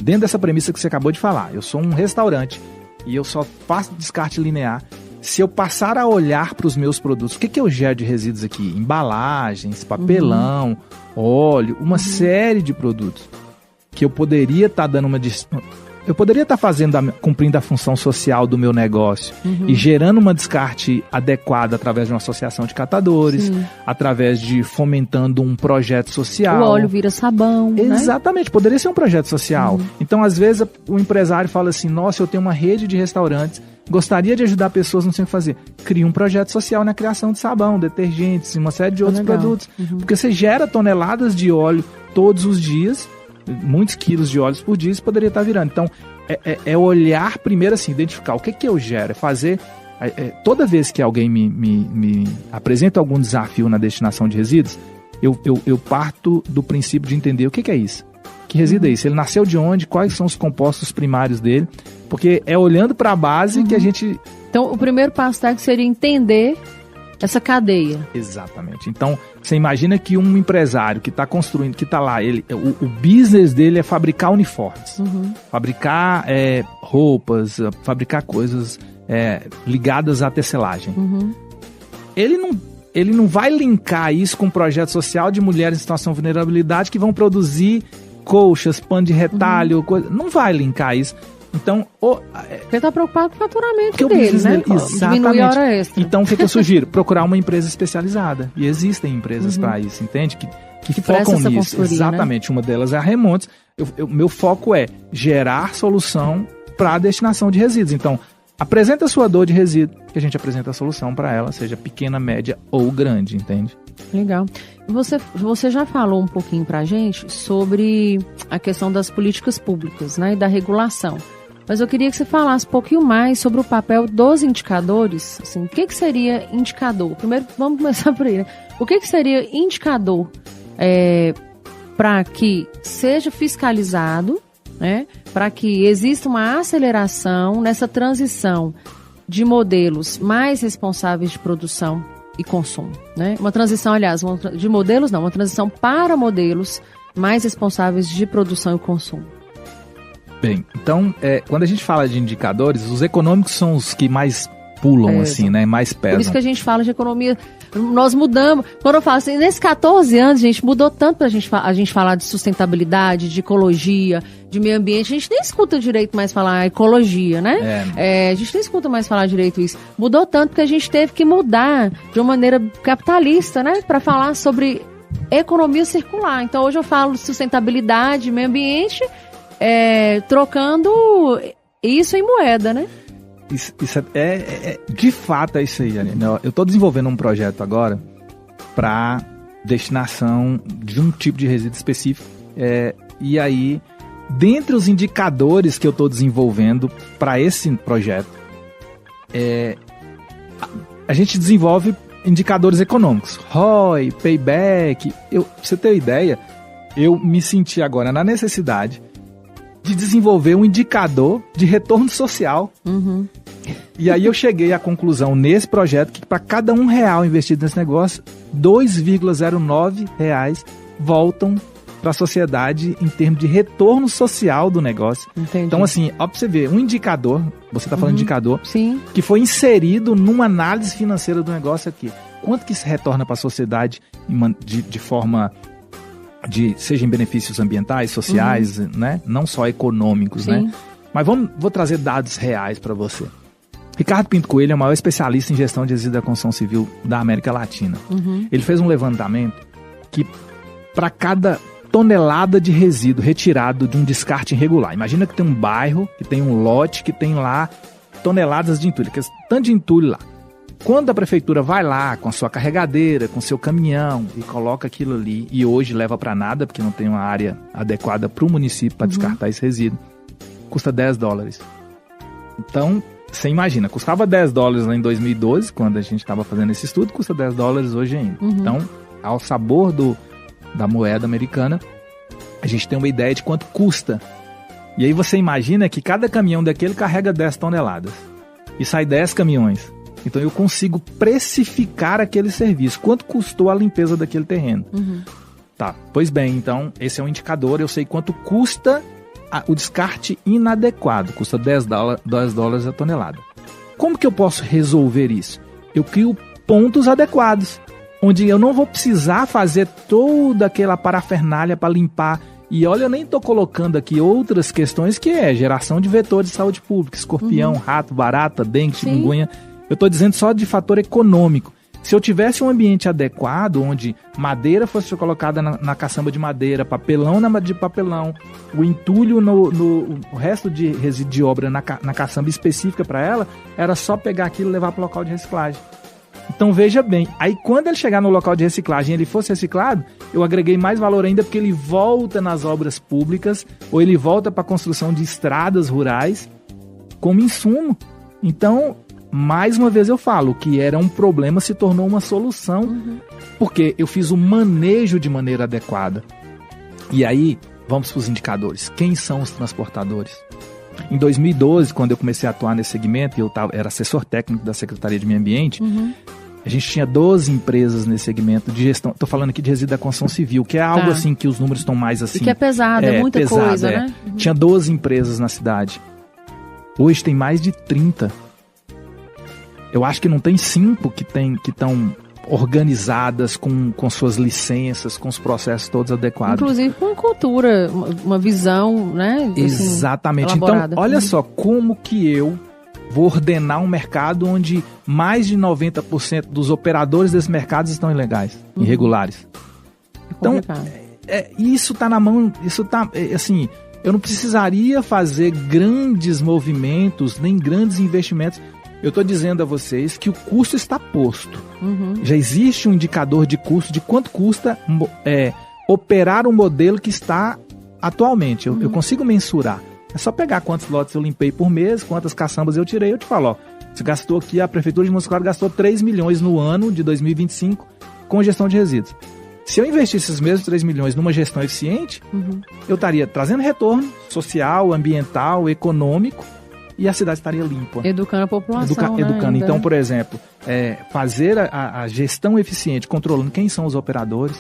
dentro dessa premissa que você acabou de falar, eu sou um restaurante e eu só faço descarte linear. Se eu passar a olhar para os meus produtos, o que eu gero de resíduos aqui? Embalagens, papelão, óleo, uma série de produtos que eu poderia estar dando eu poderia estar cumprindo a função social do meu negócio e gerando uma descarte adequada através de uma associação de catadores, através de fomentando um projeto social. O óleo vira sabão, exatamente, né? Poderia ser um projeto social. Então, às vezes, o empresário fala assim, nossa, eu tenho uma rede de restaurantes, gostaria de ajudar pessoas, não sei o que fazer. Cria um projeto social na criação de sabão, detergentes e uma série de outros produtos. Porque você gera toneladas de óleo todos os dias, muitos quilos de óleos por dia, isso poderia estar virando. Então, é olhar primeiro assim, identificar o que eu gero, é fazer... toda vez que alguém me apresenta algum desafio na destinação de resíduos, eu parto do princípio de entender o que é isso. Que resíduo é isso? Ele nasceu de onde? Quais são os compostos primários dele? Porque é olhando para a base que a gente... Então, o primeiro passo seria entender essa cadeia. Exatamente. Então, você imagina que um empresário que está construindo, que está lá, o business dele é fabricar uniformes, fabricar roupas, fabricar coisas ligadas à tecelagem. Ele não vai linkar isso com um projeto social de mulheres em situação de vulnerabilidade que vão produzir colchas, pano de retalho, coisa. Não vai linkar isso. Então, ele está preocupado com o faturamento dele, né? Exatamente. Diminuir a hora extra. Então, o que eu sugiro? Procurar uma empresa especializada. E existem empresas para isso, entende? Que focam nisso. Exatamente. Né? Uma delas é a Remontes. Meu foco é gerar solução para a destinação de resíduos. Então, apresenta a sua dor de resíduo, que a gente apresenta a solução para ela, seja pequena, média ou grande, entende? Legal. Você já falou um pouquinho para a gente sobre a questão das políticas públicas, né, e da regulação. Mas eu queria que você falasse um pouquinho mais sobre o papel dos indicadores. Assim, o que seria indicador? Primeiro, vamos começar por aí, né? O que seria indicador para que seja fiscalizado, né, para que exista uma aceleração nessa transição de modelos mais responsáveis de produção e consumo, né? Uma transição, aliás, de modelos não, uma transição para modelos mais responsáveis de produção e consumo. Bem, então, quando a gente fala de indicadores, os econômicos são os que mais pulam, assim, né? Mais pesam. Por isso que a gente fala de economia, nós mudamos. Quando eu falo assim, nesses 14 anos, gente, mudou tanto pra a gente falar de sustentabilidade, de ecologia, de meio ambiente. A gente nem escuta direito mais falar ecologia, né? A gente nem escuta mais falar direito isso. Mudou tanto que a gente teve que mudar de uma maneira capitalista, né? Pra falar sobre economia circular. Então, hoje eu falo de sustentabilidade, meio ambiente, trocando isso em moeda, né? Isso de fato é isso aí, Aline. Eu estou desenvolvendo um projeto agora para destinação de um tipo de resíduo específico. E aí, dentre os indicadores que eu estou desenvolvendo para esse projeto, a gente desenvolve indicadores econômicos. ROI, payback. Pra você ter ideia, eu me senti agora na necessidade de desenvolver um indicador de retorno social. E aí eu cheguei à conclusão nesse projeto que para cada R$1 investido nesse negócio, R$2,09 voltam para a sociedade em termos de retorno social do negócio. Entendi. Então, assim, ó, pra você ver, um indicador, você está falando de indicador, sim, que foi inserido numa análise financeira do negócio aqui. Quanto que isso retorna para a sociedade de forma... seja em benefícios ambientais, sociais, né? Não só econômicos, sim, né? Mas vou trazer dados reais para você. Ricardo Pinto Coelho é o maior especialista em gestão de resíduos da construção civil da América Latina. Ele fez um levantamento que para cada tonelada de resíduo retirado de um descarte irregular, imagina que tem um bairro, que tem um lote, que tem lá toneladas de entulho, que é tanto de entulho lá. Quando a prefeitura vai lá com a sua carregadeira, com o seu caminhão e coloca aquilo ali, e hoje leva para nada, porque não tem uma área adequada para o município para descartar esse resíduo, custa $10. Então, você imagina, custava $10 lá em 2012, quando a gente estava fazendo esse estudo, custa $10 hoje ainda. Então, ao sabor da moeda americana, a gente tem uma ideia de quanto custa. E aí você imagina que cada caminhão daquele carrega 10 toneladas. E sai 10 caminhões. Então eu consigo precificar aquele serviço. Quanto custou a limpeza daquele terreno? Tá, pois bem, então esse é um indicador. Eu sei quanto custa o descarte inadequado. Custa $10 a tonelada. Como que eu posso resolver isso? Eu crio pontos adequados, onde eu não vou precisar fazer toda aquela parafernália para limpar. E olha, eu nem estou colocando aqui outras questões que é geração de vetores de saúde pública, escorpião, rato, barata, dengue, chikungunya. Eu estou dizendo só de fator econômico. Se eu tivesse um ambiente adequado, onde madeira fosse colocada na caçamba de madeira, papelão de papelão, o entulho o resto de resíduo de obra na caçamba específica para ela, era só pegar aquilo e levar para o local de reciclagem. Então veja bem, aí quando ele chegar no local de reciclagem e ele fosse reciclado, eu agreguei mais valor ainda porque ele volta nas obras públicas ou ele volta para a construção de estradas rurais como insumo. Então, mais uma vez eu falo, que era um problema se tornou uma solução, porque eu fiz o manejo de maneira adequada. E aí, vamos para os indicadores. Quem são os transportadores? Em 2012, quando eu comecei a atuar nesse segmento, eu era assessor técnico da Secretaria de Meio Ambiente, a gente tinha 12 empresas nesse segmento de gestão. Estou falando aqui de resíduo da construção civil, que é algo assim que os números estão mais assim. E que é pesado, é muita coisa, né? Tinha 12 empresas na cidade. Hoje tem mais de 30. Eu acho que não tem 5 que estão organizadas com suas licenças, com os processos todos adequados. Inclusive com cultura, uma visão, né? Exatamente. Assim, elaborada. Então, olha só, como que eu vou ordenar um mercado onde mais de 90% dos operadores desse mercado estão ilegais, irregulares. Então, isso está na mão, isso está, assim, eu não precisaria fazer grandes movimentos, nem grandes investimentos. Eu estou dizendo a vocês que o custo está posto. Já existe um indicador de custo, de quanto custa operar um modelo que está atualmente. Eu consigo mensurar. É só pegar quantos lotes eu limpei por mês, quantas caçambas eu tirei, eu te falo, ó, você gastou aqui, a Prefeitura de Montes Claros gastou 3 milhões no ano de 2025 com gestão de resíduos. Se eu investisse esses mesmos 3 milhões numa gestão eficiente, eu estaria trazendo retorno social, ambiental, econômico, e a cidade estaria limpa. Educando a população, né? Educando. Então, por exemplo, fazer a gestão eficiente, controlando quem são os operadores,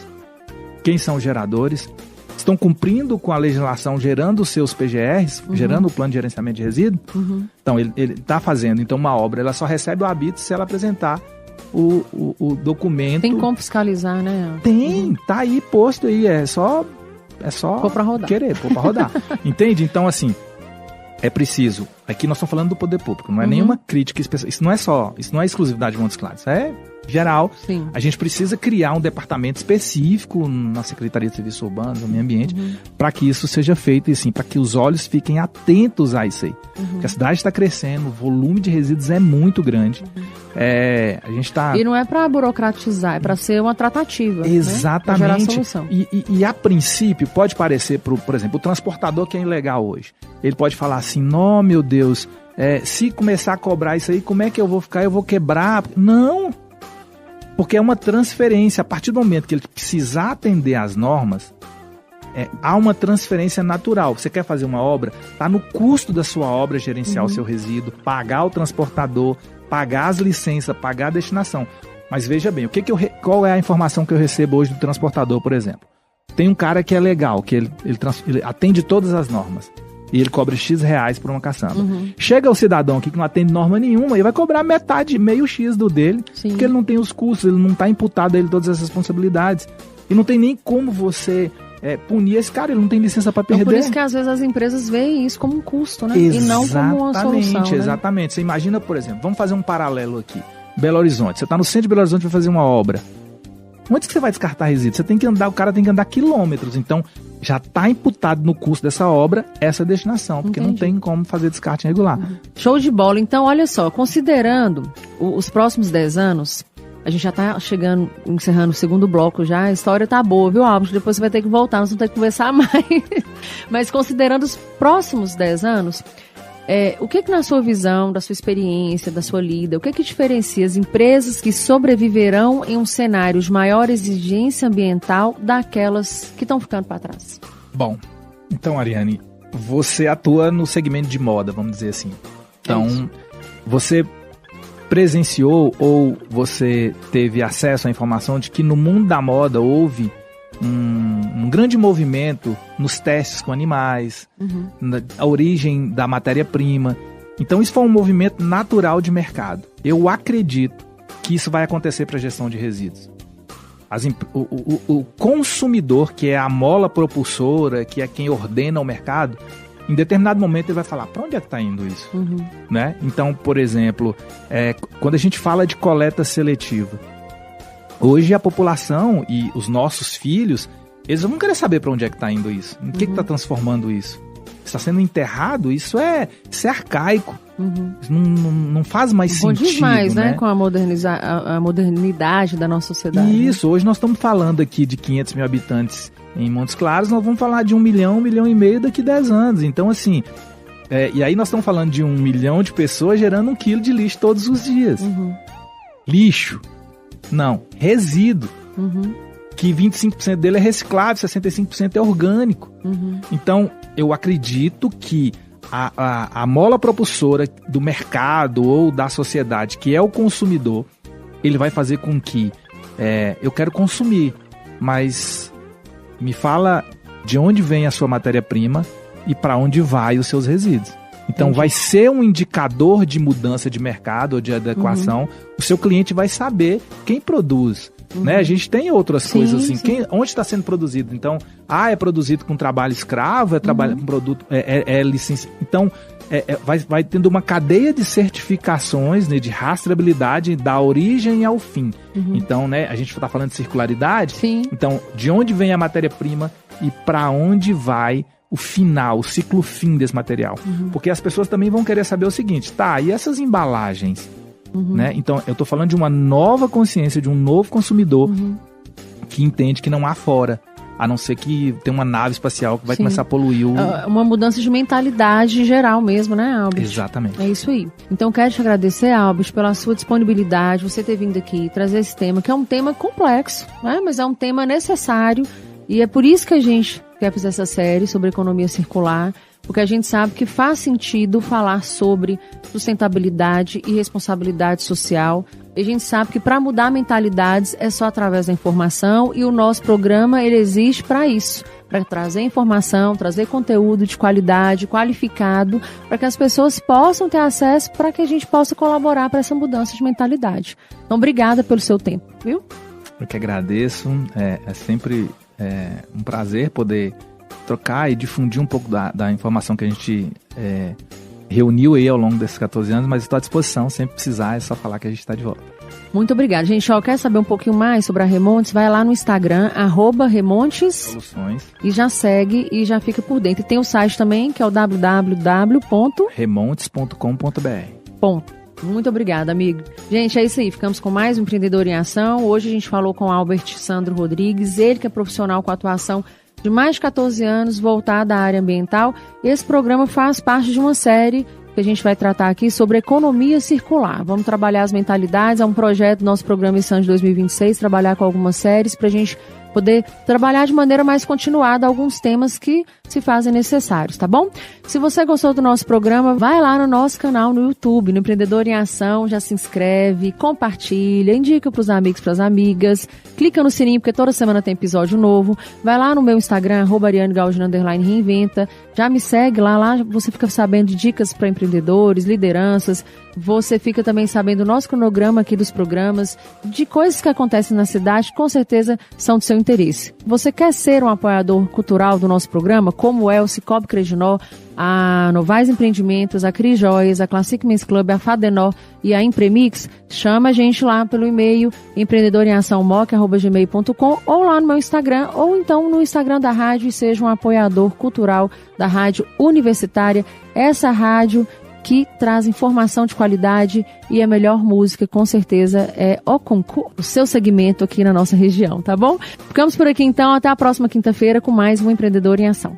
quem são os geradores, estão cumprindo com a legislação, gerando os seus PGRs, gerando o plano de gerenciamento de resíduo. Então, ele está fazendo. Então, uma obra, ela só recebe o habite se ela apresentar o documento. Tem como fiscalizar, né? Tem, tá aí posto aí. É só pôr pra rodar. Querer, pôr pra rodar. Entende? Então, assim, é preciso. Aqui nós estamos falando do poder público, não é nenhuma crítica especial. Isso não é exclusividade de Montes Claros, isso é geral. Sim. A gente precisa criar um departamento específico na Secretaria de Serviços Urbanos, no Meio Ambiente, para que isso seja feito e sim, para que os olhos fiquem atentos a isso aí. Porque a cidade está crescendo, o volume de resíduos é muito grande. A gente tá... E não é para burocratizar, é para ser uma tratativa. Exatamente. Né? Pra gerar solução. E a princípio pode parecer, por exemplo, o transportador que é ilegal hoje. Ele pode falar assim, não, meu Deus, se começar a cobrar isso aí, como é que eu vou ficar? Eu vou quebrar? Não! Porque é uma transferência. A partir do momento que ele precisar atender às normas, há uma transferência natural. Você quer fazer uma obra, está no custo da sua obra gerenciar o seu resíduo, pagar o transportador, pagar as licenças, pagar a destinação. Mas veja bem, qual é a informação que eu recebo hoje do transportador, por exemplo? Tem um cara que é legal, que ele atende todas as normas. E ele cobra X reais por uma caçamba. Chega o cidadão aqui que não atende norma nenhuma, ele vai cobrar metade, meio X do dele, porque ele não tem os custos, ele não está imputado a ele todas as responsabilidades. E não tem nem como você punir esse cara, ele não tem licença para perder. Por isso que às vezes as empresas veem isso como um custo, né? E não como uma solução. Exatamente. Você imagina, por exemplo, vamos fazer um paralelo aqui. Belo Horizonte. Você está no centro de Belo Horizonte para fazer uma obra. Onde que você vai descartar resíduos? Você tem que andar, o cara tem que andar quilômetros. Então, já está imputado no custo dessa obra essa destinação, porque não tem como fazer descarte irregular. Show de bola. Então, olha só, considerando os próximos 10 anos, a gente já está encerrando o segundo bloco já, a história tá boa, viu, Albert? Depois você vai ter que voltar, nós vamos ter que conversar mais. Mas considerando os próximos 10 anos, o que na sua visão, da sua experiência, da sua lida, o que diferencia as empresas que sobreviverão em um cenário de maior exigência ambiental daquelas que estão ficando para trás? Bom, então, Ariane, você atua no segmento de moda, vamos dizer assim. Então, você presenciou ou você teve acesso à informação de que no mundo da moda houve um grande movimento nos testes com animais, a origem da matéria-prima. Então isso foi um movimento natural de mercado. Eu acredito que isso vai acontecer para a gestão de resíduos. O consumidor, que é a mola propulsora, que é quem ordena o mercado, em determinado momento ele vai falar, para onde é que está indo isso? Né? Então, por exemplo, quando a gente fala de coleta seletiva, Hoje a população e os nossos filhos, eles vão querer saber para onde é que está indo isso. O que está transformando isso? Está sendo enterrado? Isso é arcaico. Isso não faz mais sentido. Condiz mais, né? Com a modernidade da nossa sociedade. Isso, hoje nós estamos falando aqui de 500 mil habitantes em Montes Claros, nós vamos falar de 1 milhão, 1,5 milhão daqui a 10 anos. Então, assim, e aí nós estamos falando de 1 milhão de pessoas gerando 1 quilo de lixo todos os dias. Lixo. Não, resíduo. Que 25% dele é reciclável, 65% é orgânico. Então, eu acredito que a mola propulsora do mercado ou da sociedade, que é o consumidor, ele vai fazer com que eu quero consumir, mas me fala de onde vem a sua matéria-prima e para onde vai os seus resíduos. Então, vai ser um indicador de mudança de mercado ou de adequação. O seu cliente vai saber quem produz. Né? A gente tem outras coisas assim. Onde está sendo produzido? Então, é produzido com trabalho escravo, é trabalho com produto, é licença. Então, vai tendo uma cadeia de certificações, né, de rastreabilidade da origem ao fim. Então, né, a gente está falando de circularidade. Então, de onde vem a matéria-prima e para onde vai o final, o ciclo fim desse material. Porque as pessoas também vão querer saber o seguinte, e essas embalagens? Né? Então, eu estou falando de uma nova consciência, de um novo consumidor que entende que não há fora, a não ser que tem uma nave espacial que vai começar a poluir uma mudança de mentalidade geral mesmo, né, Albert? Exatamente. É isso aí. Então, quero te agradecer, Albert, pela sua disponibilidade, você ter vindo aqui trazer esse tema, que é um tema complexo, né? Mas é um tema necessário, e é por isso que a gente quer fazer essa série sobre economia circular, porque a gente sabe que faz sentido falar sobre sustentabilidade e responsabilidade social. E a gente sabe que para mudar mentalidades é só através da informação, e o nosso programa ele existe para isso, para trazer informação, trazer conteúdo de qualidade, qualificado, para que as pessoas possam ter acesso, para que a gente possa colaborar para essa mudança de mentalidade. Então, obrigada pelo seu tempo, viu? Eu que agradeço, é sempre um prazer poder trocar e difundir um pouco da informação que a gente reuniu aí ao longo desses 14 anos, mas estou à disposição, sempre precisar, é só falar que a gente está de volta. Muito obrigada. Gente, quer saber um pouquinho mais sobre a Remontes? Vai lá no Instagram, @Remontes Soluções, e já segue e já fica por dentro. E tem o site também, que é o www.remontes.com.br. Muito obrigada, amigo. Gente, é isso aí. Ficamos com mais um Empreendedor em Ação. Hoje a gente falou com Albert Sandro Rodrigues, ele que é profissional com atuação de mais de 14 anos, voltada à área ambiental. Esse programa faz parte de uma série que a gente vai tratar aqui sobre economia circular. Vamos trabalhar as mentalidades, é um projeto do nosso programa Missão de 2026, trabalhar com algumas séries para a gente poder trabalhar de maneira mais continuada alguns temas que se fazem necessários, tá bom? Se você gostou do nosso programa, vai lá no nosso canal no YouTube, no Empreendedor em Ação, já se inscreve, compartilha, indica para os amigos, para as amigas, clica no sininho, porque toda semana tem episódio novo, vai lá no meu Instagram, @ArianeGaldino_Reinventa, já me segue lá você fica sabendo de dicas para empreendedores, lideranças, você fica também sabendo do nosso cronograma aqui dos programas, de coisas que acontecem na cidade, com certeza são do seu interesse. Você quer ser um apoiador cultural do nosso programa, como é o Cicobi Credinor, a Novais Empreendimentos, a Cris Joias, a Classic Men's Club, a Fadenor e a Impremix? Chama a gente lá pelo e-mail empreendedoremeaçãomoc@gmail.com, ou lá no meu Instagram, ou então no Instagram da rádio, e seja um apoiador cultural da Rádio Universitária, essa rádio que traz informação de qualidade e a melhor música, com certeza, é o concurso, o seu segmento aqui na nossa região, tá bom? Ficamos por aqui então, até a próxima quinta-feira com mais um Empreendedor em Ação.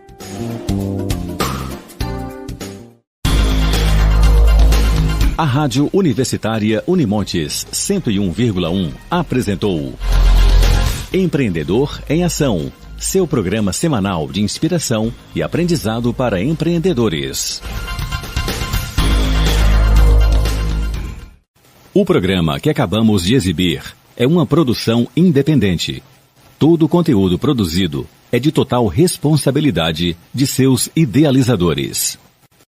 A Rádio Universitária Unimontes 101,1 apresentou Empreendedor em Ação, seu programa semanal de inspiração e aprendizado para empreendedores. O programa que acabamos de exibir é uma produção independente. Todo o conteúdo produzido é de total responsabilidade de seus idealizadores.